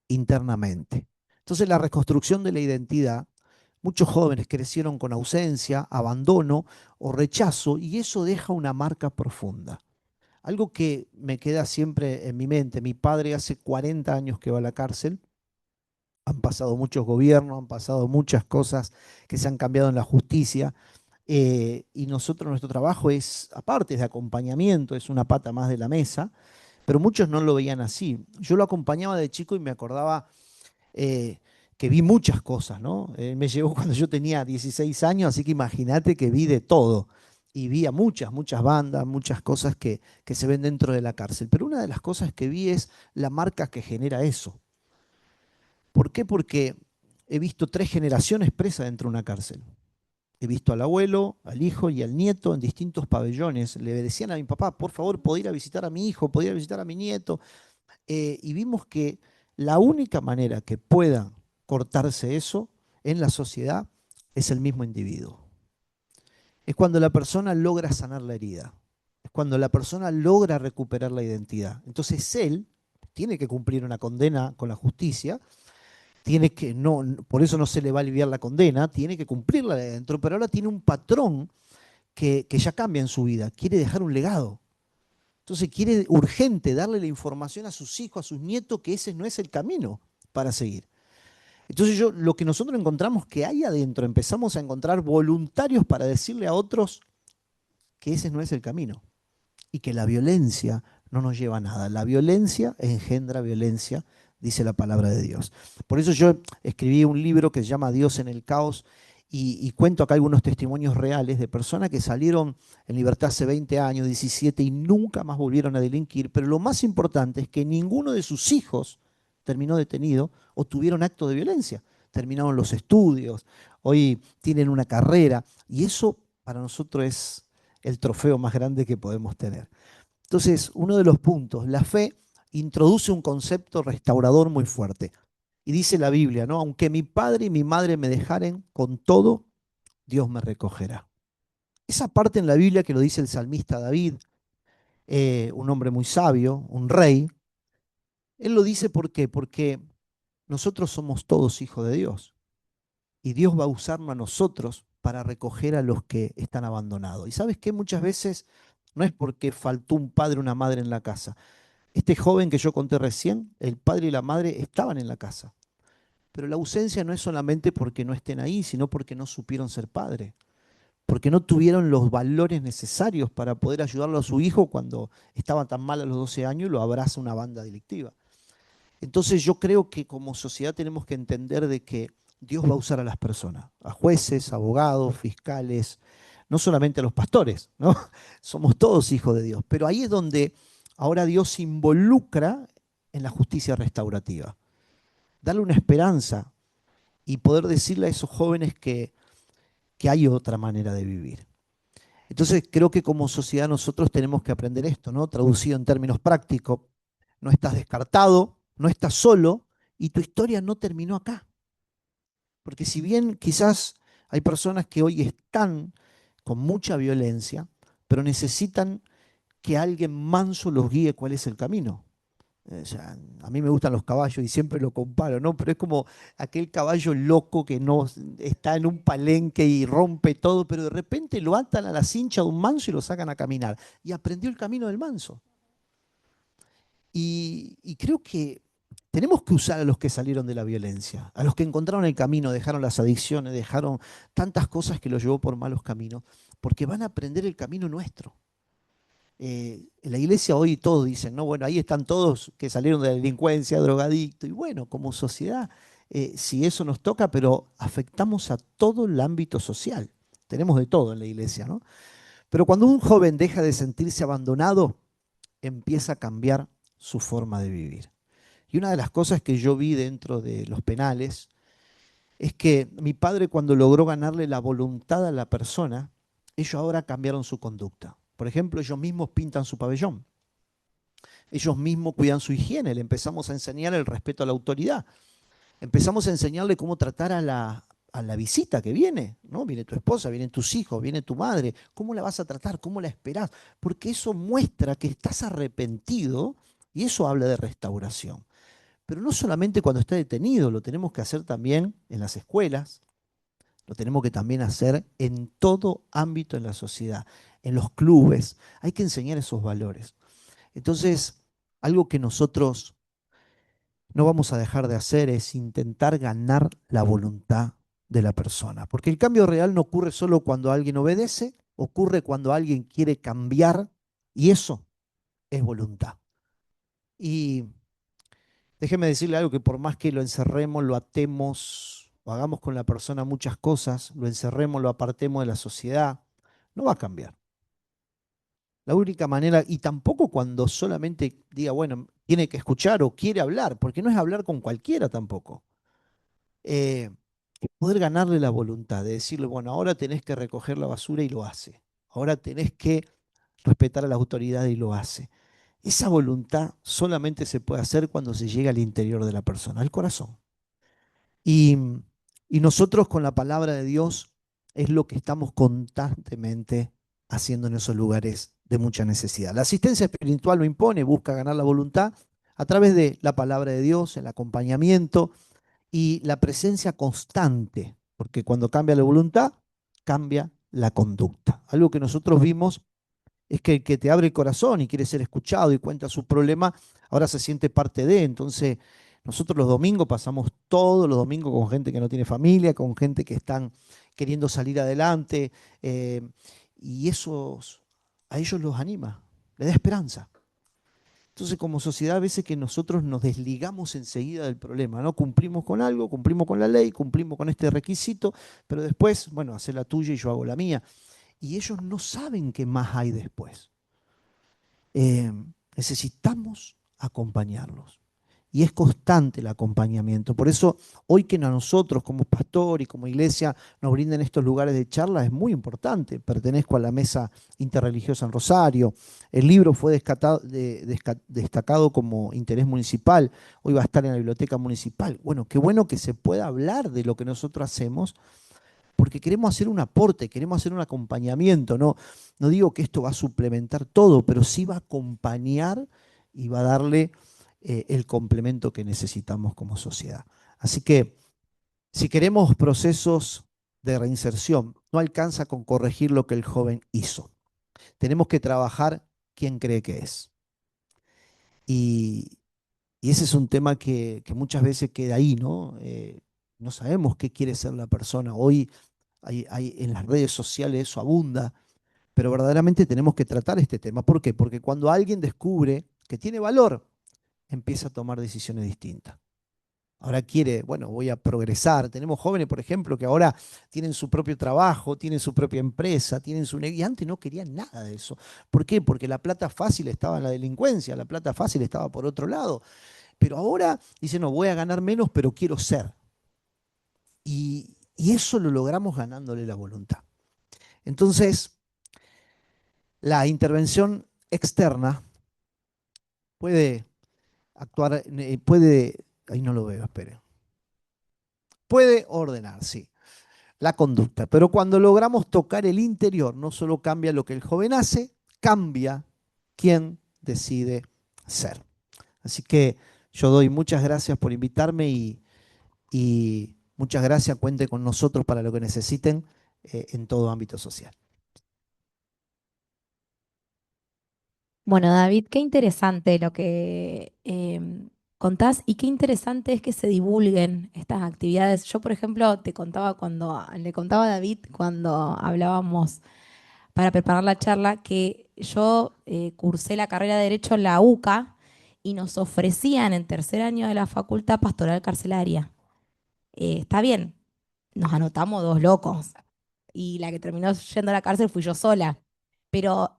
internamente. Entonces la reconstrucción de la identidad, muchos jóvenes crecieron con ausencia, abandono o rechazo y eso deja una marca profunda. Algo que me queda siempre en mi mente, mi padre hace 40 años que va a la cárcel Han pasado muchos gobiernos, han pasado muchas cosas que se han cambiado en la justicia. Y nosotros, nuestro trabajo es, aparte de acompañamiento, es una pata más de la mesa, pero muchos no lo veían así. Yo lo acompañaba de chico y me acordaba eh, que vi muchas cosas, ¿no? Me llevó cuando yo tenía 16 años, así que imagínate que vi de todo. Y vi a muchas bandas, muchas cosas que se ven dentro de la cárcel. Pero una de las cosas que vi es la marca que genera eso. ¿Por qué? Porque he visto 3 generaciones presas dentro de una cárcel. He visto al abuelo, al hijo y al nieto en distintos pabellones. Le decían a mi papá, por favor, ¿podría ir a visitar a mi hijo? ¿Podría ir a visitar a mi nieto? Y vimos que la única manera que pueda cortarse eso en la sociedad es el mismo individuo. Es cuando la persona logra sanar la herida. Es cuando la persona logra recuperar la identidad. Entonces él tiene que cumplir una condena con la justicia, tiene que, no, por eso no se le va a aliviar la condena, tiene que cumplirla de adentro, pero ahora tiene un patrón que ya cambia en su vida, quiere dejar un legado. Entonces quiere urgente darle la información a sus hijos, a sus nietos, que ese no es el camino para seguir. Entonces lo que nosotros encontramos que hay adentro, empezamos a encontrar voluntarios para decirle a otros que ese no es el camino y que la violencia no nos lleva a nada. La violencia engendra violencia, dice la palabra de Dios. Por eso yo escribí un libro que se llama Dios en el caos y cuento acá algunos testimonios reales de personas que salieron en libertad hace 20 años, 17 y nunca más volvieron a delinquir, pero lo más importante es que ninguno de sus hijos terminó detenido o tuvieron actos de violencia. Terminaron los estudios, hoy tienen una carrera y eso para nosotros es el trofeo más grande que podemos tener. Entonces, uno de los puntos, la fe introduce un concepto restaurador muy fuerte. Y dice la Biblia, ¿no? Aunque mi padre y mi madre me dejaren, con todo, Dios me recogerá. Esa parte en la Biblia que lo dice el salmista David, un hombre muy sabio, un rey, él lo dice ¿por qué? Porque nosotros somos todos hijos de Dios. Y Dios va a usarnos a nosotros para recoger a los que están abandonados. Y sabes que muchas veces no es porque faltó un padre o una madre en la casa. Este joven que yo conté recién, el padre y la madre estaban en la casa. Pero la ausencia no es solamente porque no estén ahí, sino porque no supieron ser padre, porque no tuvieron los valores necesarios para poder ayudarlo a su hijo cuando estaba tan mal a los 12 años y lo abraza una banda delictiva. Entonces yo creo que como sociedad tenemos que entender de que Dios va a usar a las personas, a jueces, abogados, fiscales, no solamente a los pastores, ¿no? Somos todos hijos de Dios, pero ahí es donde ahora Dios se involucra en la justicia restaurativa. Darle una esperanza y poder decirle a esos jóvenes que hay otra manera de vivir. Entonces creo que como sociedad nosotros tenemos que aprender esto, ¿no? Traducido en términos prácticos, no estás descartado, no estás solo y tu historia no terminó acá. Porque si bien quizás hay personas que hoy están con mucha violencia, pero necesitan que alguien manso los guíe cuál es el camino. O sea, a mí me gustan los caballos y siempre lo comparo, ¿no? Pero es como aquel caballo loco que no está en un palenque y rompe todo, pero de repente lo atan a la cincha de un manso y lo sacan a caminar. Y aprendió el camino del manso. Y creo que tenemos que usar a los que salieron de la violencia, a los que encontraron el camino, dejaron las adicciones, dejaron tantas cosas que los llevó por malos caminos, porque van a aprender el camino nuestro. En la iglesia hoy todos dicen, no, bueno, ahí están todos que salieron de la delincuencia, drogadictos, y bueno, como sociedad, si eso nos toca, pero afectamos a todo el ámbito social. Tenemos de todo en la iglesia, ¿no? Pero cuando un joven deja de sentirse abandonado, empieza a cambiar su forma de vivir. Y una de las cosas que yo vi dentro de los penales es que mi padre cuando logró ganarle la voluntad a la persona, ellos ahora cambiaron su conducta. Por ejemplo, ellos mismos pintan su pabellón. Ellos mismos cuidan su higiene. Le empezamos a enseñar el respeto a la autoridad. Empezamos a enseñarle cómo tratar a la visita que viene, ¿no? Viene tu esposa, vienen tus hijos, viene tu madre. ¿Cómo la vas a tratar? ¿Cómo la esperás? Porque eso muestra que estás arrepentido y eso habla de restauración. Pero no solamente cuando está detenido, lo tenemos que hacer también en las escuelas, lo tenemos que también hacer en todo ámbito en la sociedad, en los clubes. Hay que enseñar esos valores. Entonces, algo que nosotros no vamos a dejar de hacer es intentar ganar la voluntad de la persona. Porque el cambio real no ocurre solo cuando alguien obedece, ocurre cuando alguien quiere cambiar y eso es voluntad. Y déjeme decirle algo que por más que lo encerremos, lo atemos o hagamos con la persona muchas cosas, lo encerremos, lo apartemos de la sociedad, no va a cambiar. La única manera, y tampoco cuando solamente diga, bueno, tiene que escuchar o quiere hablar, porque no es hablar con cualquiera tampoco. Es poder ganarle la voluntad de decirle, bueno, ahora tenés que recoger la basura y lo hace. Ahora tenés que respetar a la autoridad y lo hace. Esa voluntad solamente se puede hacer cuando se llega al interior de la persona, al corazón. Y, y nosotros con la palabra de Dios es lo que estamos constantemente haciendo en esos lugares de mucha necesidad. La asistencia espiritual lo impone, busca ganar la voluntad a través de la palabra de Dios, el acompañamiento y la presencia constante, porque cuando cambia la voluntad, cambia la conducta. Algo que nosotros vimos es que el que te abre el corazón y quiere ser escuchado y cuenta su problema, ahora se siente parte de. Entonces, nosotros los domingos pasamos todos los domingos con gente que no tiene familia, con gente que están queriendo salir adelante, eh, y eso a ellos los anima, les da esperanza. Entonces, como sociedad, a veces que nosotros nos desligamos enseguida del problema, ¿no? Cumplimos con algo, cumplimos con la ley, cumplimos con este requisito, pero después, bueno, hace la tuya y yo hago la mía. Y ellos no saben qué más hay después. Eh, Necesitamos acompañarlos. Y es constante el acompañamiento. Por eso, hoy que a nosotros como pastor y como iglesia nos brinden estos lugares de charla es muy importante. Pertenezco a la Mesa Interreligiosa en Rosario. El libro fue destacado como interés municipal. Hoy va a estar en la biblioteca municipal. Bueno, qué bueno que se pueda hablar de lo que nosotros hacemos porque queremos hacer un aporte, queremos hacer un acompañamiento. No, no digo que esto va a suplementar todo, pero sí va a acompañar y va a darle el complemento que necesitamos como sociedad. Así que si queremos procesos de reinserción, no alcanza con corregir lo que el joven hizo. Tenemos que trabajar quién cree que es. Y, y ese es un tema que muchas veces queda ahí, ¿no? No sabemos qué quiere ser la persona. Hoy en las redes sociales eso abunda, pero verdaderamente tenemos que tratar este tema. ¿Por qué? Porque cuando alguien descubre que tiene valor, empieza a tomar decisiones distintas. Ahora quiere, bueno, voy a progresar. Tenemos jóvenes, por ejemplo, que ahora tienen su propio trabajo, tienen su propia empresa, tienen su negocio. Y antes no querían nada de eso. ¿Por qué? Porque la plata fácil estaba en la delincuencia, la plata fácil estaba por otro lado. Pero ahora dice, no, voy a ganar menos, pero quiero ser. Y eso lo logramos ganándole la voluntad. Entonces, la intervención externa puede actuar, ahí no lo veo, espere, puede ordenar, sí, la conducta, pero cuando logramos tocar el interior, no solo cambia lo que el joven hace, cambia quién decide ser. Así que yo doy muchas gracias por invitarme y muchas gracias, cuente con nosotros para lo que necesiten en todo ámbito social. Bueno, David, qué interesante lo que contás y qué interesante es que se divulguen estas actividades. Yo, por ejemplo, le contaba a David cuando hablábamos para preparar la charla que yo cursé la carrera de Derecho en la UCA y nos ofrecían en tercer año de la facultad pastoral carcelaria. Está bien, nos anotamos dos locos y la que terminó yendo a la cárcel fui yo sola, pero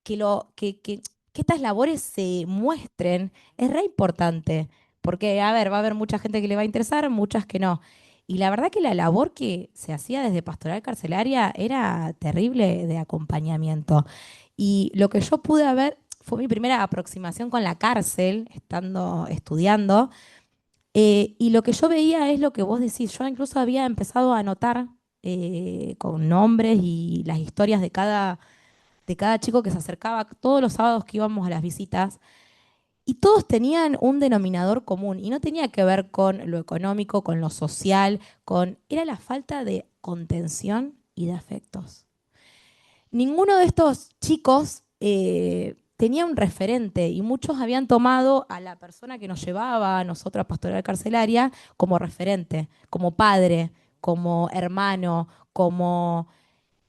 que estas labores se muestren es re importante, porque, a ver, va a haber mucha gente que le va a interesar, muchas que no. Y la verdad que la labor que se hacía desde Pastoral Carcelaria era terrible de acompañamiento. Y lo que yo pude ver fue mi primera aproximación con la cárcel, estando estudiando, y lo que yo veía es lo que vos decís. Yo incluso había empezado a anotar con nombres y las historias de cada chico que se acercaba todos los sábados que íbamos a las visitas, y todos tenían un denominador común, y no tenía que ver con lo económico, con lo social, era la falta de contención y de afectos. Ninguno de estos chicos tenía un referente y muchos habían tomado a la persona que nos llevaba a nosotros a pastoral carcelaria como referente, como padre, como hermano, como...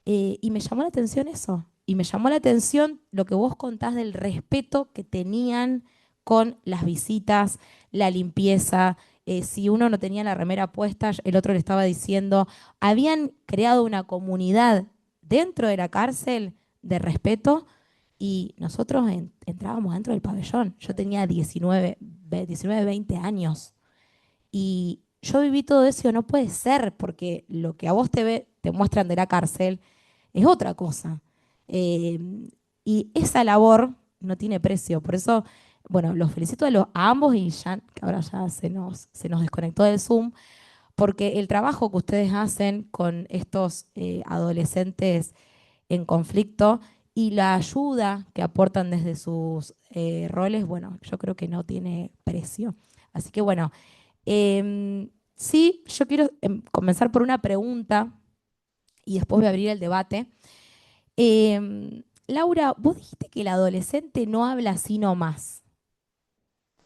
y me llamó la atención eso. Y me llamó la atención lo que vos contás del respeto que tenían con las visitas, la limpieza. Si uno no tenía la remera puesta, el otro le estaba diciendo, habían creado una comunidad dentro de la cárcel de respeto y nosotros entrábamos dentro del pabellón. Yo tenía 19, 20 años y yo viví todo eso y no puede ser porque lo que a vos te muestran de la cárcel es otra cosa. Eh, y esa labor no tiene precio. Por eso, bueno, los felicito a ambos y ya, que ahora ya se nos desconectó del Zoom, porque el trabajo que ustedes hacen con estos adolescentes en conflicto y la ayuda que aportan desde sus roles, bueno, yo creo que no tiene precio. Así que bueno, sí, yo quiero comenzar por una pregunta y después voy a abrir el debate. Laura, vos dijiste que el adolescente no habla así nomás.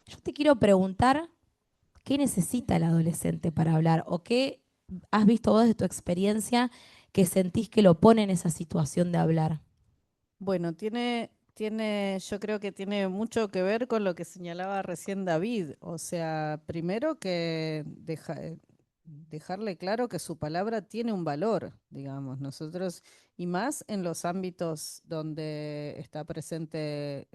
Yo te quiero preguntar, ¿qué necesita el adolescente para hablar? ¿O qué has visto vos de tu experiencia que sentís que lo pone en esa situación de hablar? Bueno, yo creo que tiene mucho que ver con lo que señalaba recién David. O sea, primero que dejarle claro que su palabra tiene un valor, digamos, nosotros, y más en los ámbitos donde está presente,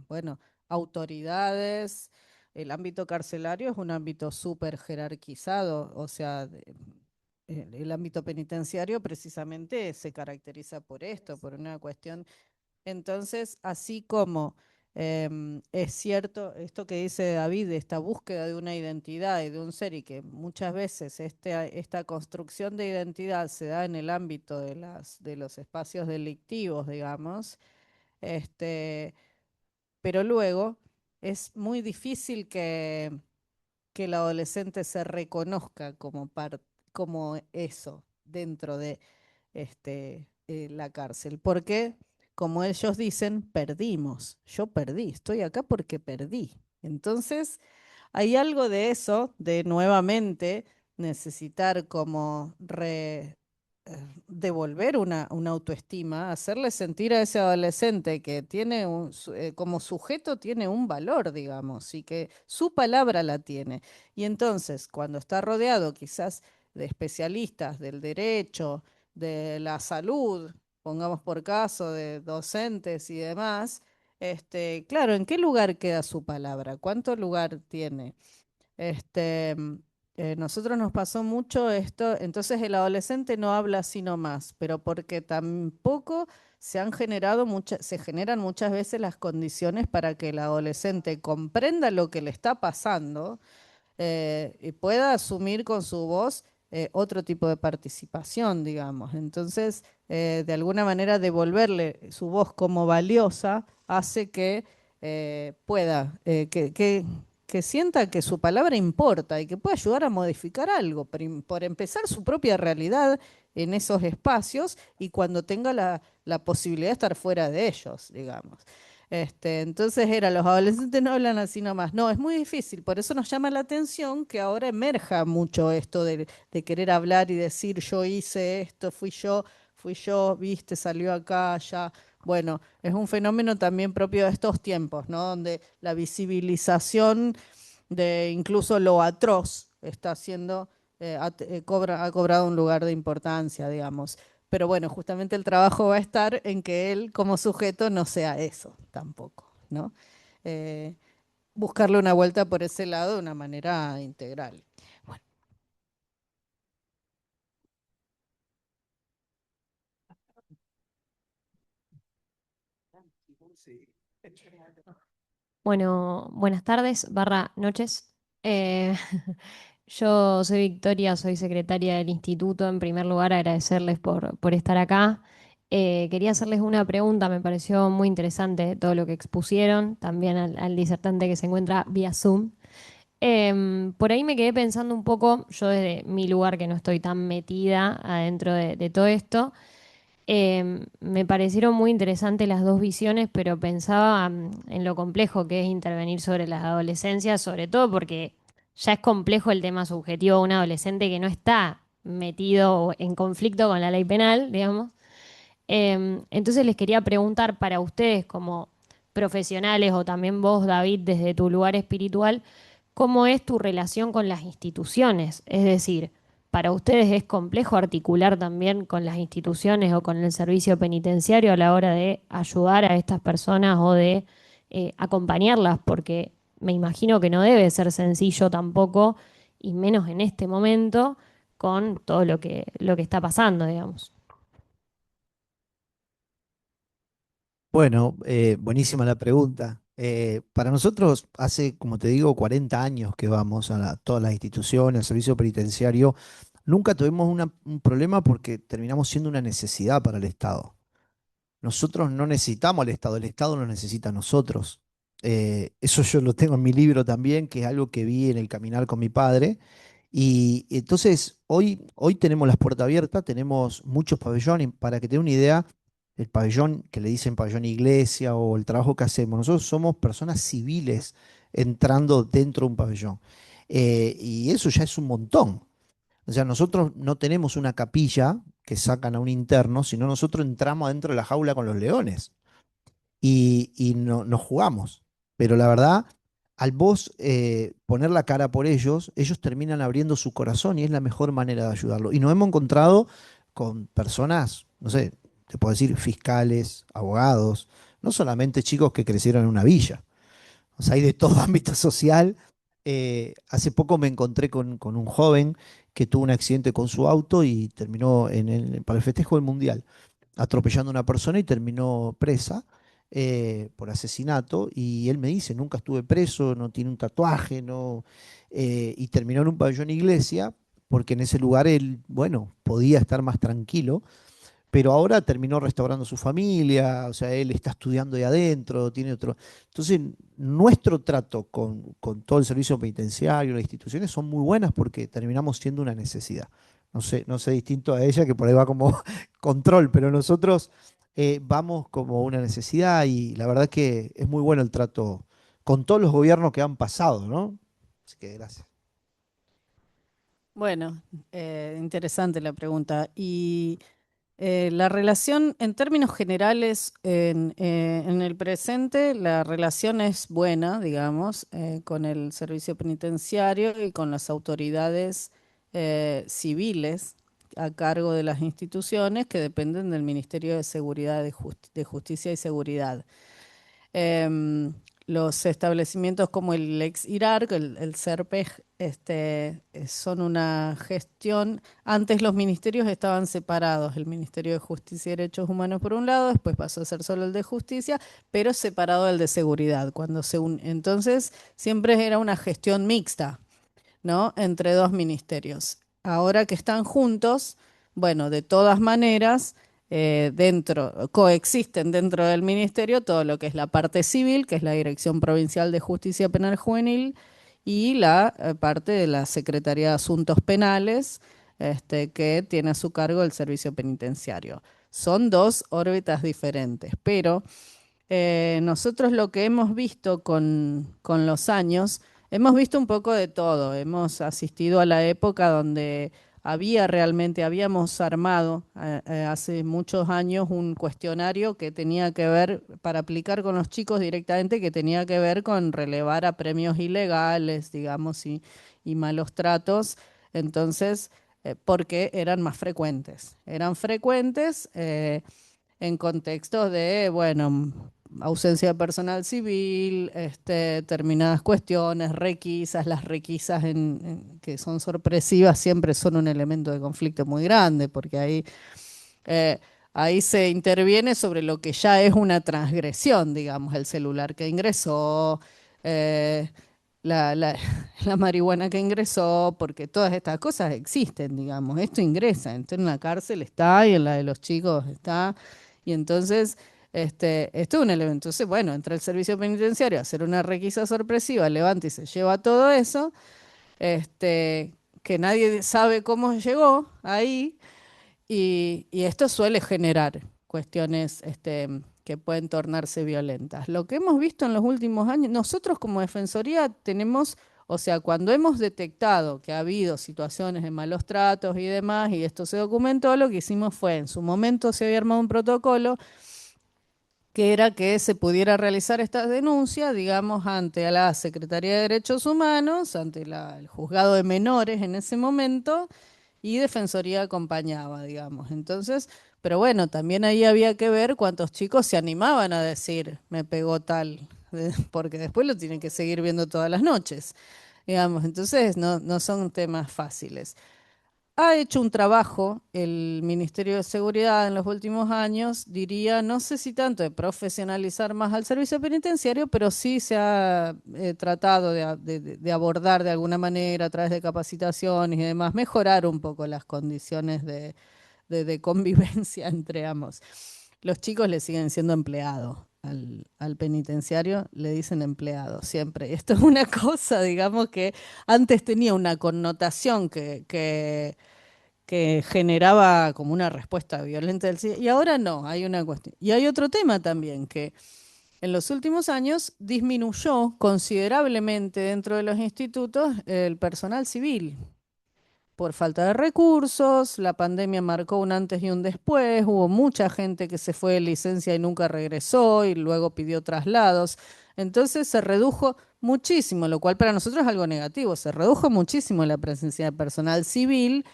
bueno, autoridades. El ámbito carcelario es un ámbito súper jerarquizado, o sea, el ámbito penitenciario precisamente se caracteriza por esto, por una cuestión. Entonces, así como es cierto esto que dice David, esta búsqueda de una identidad y de un ser, y que muchas veces esta construcción de identidad se da en el ámbito de los espacios delictivos, digamos, este, pero luego es muy difícil que el adolescente se reconozca como eso dentro de la cárcel, porque, como ellos dicen, perdimos. Yo perdí, estoy acá porque perdí. Entonces, hay algo de eso, de nuevamente necesitar como devolver una autoestima, hacerle sentir a ese adolescente que como sujeto tiene un valor, digamos, y que su palabra la tiene. Y entonces, cuando está rodeado quizás de especialistas del derecho, de la salud, pongamos por caso, de docentes y demás, claro, ¿en qué lugar queda su palabra? ¿Cuánto lugar tiene? Este, nosotros nos pasó mucho esto, entonces el adolescente no habla así nomás, pero porque tampoco se generan muchas veces las condiciones para que el adolescente comprenda lo que le está pasando, y pueda asumir con su voz otro tipo de participación, digamos. Entonces, de alguna manera, devolverle su voz como valiosa hace que pueda, que sienta que su palabra importa y que pueda ayudar a modificar algo, por empezar su propia realidad en esos espacios y cuando tenga la posibilidad de estar fuera de ellos, digamos. Entonces los adolescentes no hablan así nomás. No, es muy difícil. Por eso nos llama la atención que ahora emerja mucho esto de querer hablar y decir yo hice esto, fui yo, viste, salió acá, allá. Bueno, es un fenómeno también propio de estos tiempos, ¿no? Donde la visibilización de incluso lo atroz está haciendo, ha cobrado un lugar de importancia, digamos. Pero bueno, justamente el trabajo va a estar en que él como sujeto no sea eso tampoco, ¿no? Eh, Buscarle una vuelta por ese lado de una manera integral. Bueno, buenas tardes, barra noches. Eh, yo soy Victoria, soy secretaria del instituto. En primer lugar, agradecerles por estar acá. Quería hacerles una pregunta, me pareció muy interesante todo lo que expusieron, también al disertante que se encuentra vía Zoom. Por ahí me quedé pensando un poco, yo desde mi lugar que no estoy tan metida adentro de todo esto. Me parecieron muy interesantes las dos visiones, pero pensaba en lo complejo que es intervenir sobre las adolescencias, sobre todo porque ya es complejo el tema subjetivo de un adolescente que no está metido en conflicto con la ley penal, digamos. Entonces les quería preguntar para ustedes como profesionales o también vos, David, desde tu lugar espiritual, ¿cómo es tu relación con las instituciones? Es decir, ¿para ustedes es complejo articular también con las instituciones o con el servicio penitenciario a la hora de ayudar a estas personas o de acompañarlas? Porque me imagino que no debe ser sencillo tampoco, y menos en este momento, con todo lo que está pasando, digamos. Bueno, buenísima la pregunta. Para nosotros, hace, como te digo, 40 años que vamos a todas las instituciones, al servicio penitenciario. Nunca tuvimos un problema porque terminamos siendo una necesidad para el Estado. Nosotros no necesitamos al Estado, el Estado nos necesita a nosotros. Eso yo lo tengo en mi libro también, que es algo que vi en el caminar con mi padre. Y entonces hoy tenemos las puertas abiertas, tenemos muchos pabellones. Para que te dé una idea, el pabellón que le dicen pabellón iglesia o el trabajo que hacemos, nosotros somos personas civiles entrando dentro de un pabellón. Y eso ya es un montón. O sea, nosotros no tenemos una capilla que sacan a un interno, sino nosotros entramos adentro de la jaula con los leones y nos jugamos. Pero la verdad, al vos poner la cara por ellos, ellos terminan abriendo su corazón y es la mejor manera de ayudarlo. Y nos hemos encontrado con personas, no sé, te puedo decir, fiscales, abogados, no solamente chicos que crecieron en una villa. O sea, hay de todo ámbito social. Hace poco me encontré con un joven que tuvo un accidente con su auto y terminó para el festejo del Mundial, atropellando a una persona y terminó presa por asesinato. Y él me dice, nunca estuve preso, no tiene un tatuaje, no, y terminó en un pabellón iglesia porque en ese lugar él, bueno, podía estar más tranquilo, pero ahora terminó restaurando su familia, o sea, él está estudiando ahí adentro, tiene otro. Entonces, nuestro trato con todo el servicio penitenciario, las instituciones son muy buenas porque terminamos siendo una necesidad. No sé distinto a ella, que por ahí va como control, pero nosotros vamos como una necesidad y la verdad que es muy bueno el trato con todos los gobiernos que han pasado, ¿no? Así que gracias. Bueno, interesante la pregunta. Y la relación, en términos generales, en el presente, la relación es buena, digamos, con el servicio penitenciario y con las autoridades civiles a cargo de las instituciones que dependen del Ministerio de Seguridad, de Justicia y Seguridad. Em, los establecimientos como el ex IRARC, el SERPEJ, son una gestión. Antes los ministerios estaban separados, el Ministerio de Justicia y Derechos Humanos por un lado, después pasó a ser solo el de Justicia, pero separado del de Seguridad. Entonces siempre era una gestión mixta, ¿no? Entre dos ministerios. Ahora que están juntos, bueno, de todas maneras, coexisten dentro del ministerio todo lo que es la parte civil, que es la Dirección Provincial de Justicia Penal Juvenil, y la parte de la Secretaría de Asuntos Penales, que tiene a su cargo el servicio penitenciario. Son dos órbitas diferentes, pero nosotros lo que hemos visto con los años, hemos visto un poco de todo. Hemos asistido a la época donde habíamos armado hace muchos años un cuestionario que tenía que ver, para aplicar con los chicos directamente, que tenía que ver con relevar a premios ilegales, digamos, y malos tratos. Entonces, porque eran más frecuentes. Eran frecuentes. En contextos de, bueno, ausencia de personal civil, determinadas cuestiones, requisas, las requisas que son sorpresivas siempre son un elemento de conflicto muy grande, porque eh, ahí se interviene sobre lo que ya es una transgresión, digamos, el celular que ingresó, eh, la, la- la marihuana que ingresó, porque todas estas cosas existen, digamos, esto ingresa, en la cárcel está y en la de los chicos está, y entonces esto es un elemento. Entonces, bueno, entra el servicio penitenciario a hacer una requisa sorpresiva, levanta y se lleva todo eso, que nadie sabe cómo llegó ahí, y esto suele generar cuestiones que pueden tornarse violentas. Lo que hemos visto en los últimos años, nosotros como Defensoría tenemos, o sea, cuando hemos detectado que ha habido situaciones de malos tratos y demás, y esto se documentó, lo que hicimos fue, en su momento se había armado un protocolo que era que se pudiera realizar esta denuncia, digamos, ante la Secretaría de Derechos Humanos, ante el juzgado de menores en ese momento, y Defensoría acompañaba, digamos. Entonces, pero bueno, también ahí había que ver cuántos chicos se animaban a decir, me pegó tal, porque después lo tienen que seguir viendo todas las noches, digamos. Entonces, no son temas fáciles. Ha hecho un trabajo el Ministerio de Seguridad en los últimos años, diría, no sé si tanto de profesionalizar más al servicio penitenciario, pero sí se ha tratado de abordar de alguna manera a través de capacitaciones y demás, mejorar un poco las condiciones de convivencia entre ambos. Los chicos le siguen siendo empleados. Al penitenciario le dicen empleado siempre. Esto es una cosa, digamos, que antes tenía una connotación que generaba como una respuesta violenta del y ahora no, hay una cuestión. Y hay otro tema también, que en los últimos años disminuyó considerablemente dentro de los institutos el personal civil. Por falta de recursos, la pandemia marcó un antes y un después, hubo mucha gente que se fue de licencia y nunca regresó y luego pidió traslados. Entonces se redujo muchísimo, lo cual para nosotros es algo negativo, se redujo muchísimo la presencia de personal civil,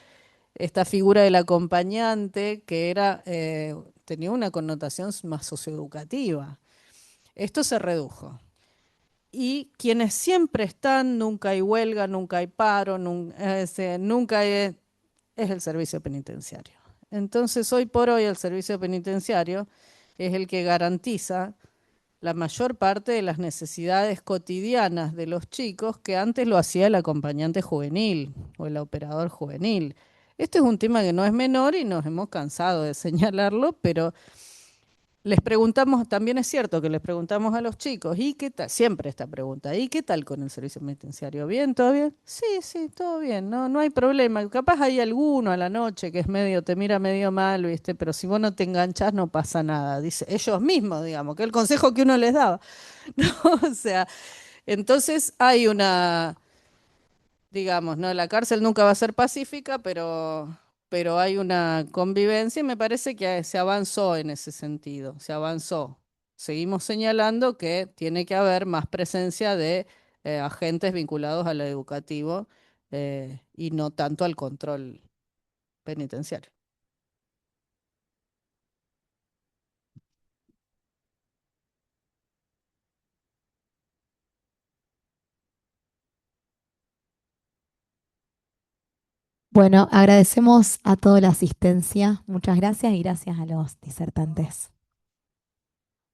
esta figura del acompañante que tenía una connotación más socioeducativa. Esto se redujo. Y quienes siempre están, nunca hay huelga, nunca hay paro, nunca hay, es el servicio penitenciario. Entonces, hoy por hoy, el servicio penitenciario es el que garantiza la mayor parte de las necesidades cotidianas de los chicos que antes lo hacía el acompañante juvenil o el operador juvenil. Este es un tema que no es menor y nos hemos cansado de señalarlo, pero les preguntamos, también es cierto que les preguntamos a los chicos, ¿y qué tal? Siempre esta pregunta, ¿y qué tal con el servicio penitenciario? ¿Bien? ¿Todo bien? Sí, sí, todo bien, no hay problema. Capaz hay alguno a la noche que es medio, te mira medio mal, ¿viste? Pero si vos no te enganchás no pasa nada. Dice ellos mismos, digamos, que es el consejo que uno les daba. ¿No? O sea, entonces hay una, digamos, ¿no? La cárcel nunca va a ser pacífica, pero hay una convivencia y me parece que se avanzó en ese sentido, se avanzó. Seguimos señalando que tiene que haber más presencia de agentes vinculados al educativo y no tanto al control penitenciario. Bueno, agradecemos a toda la asistencia. Muchas gracias y gracias a los disertantes.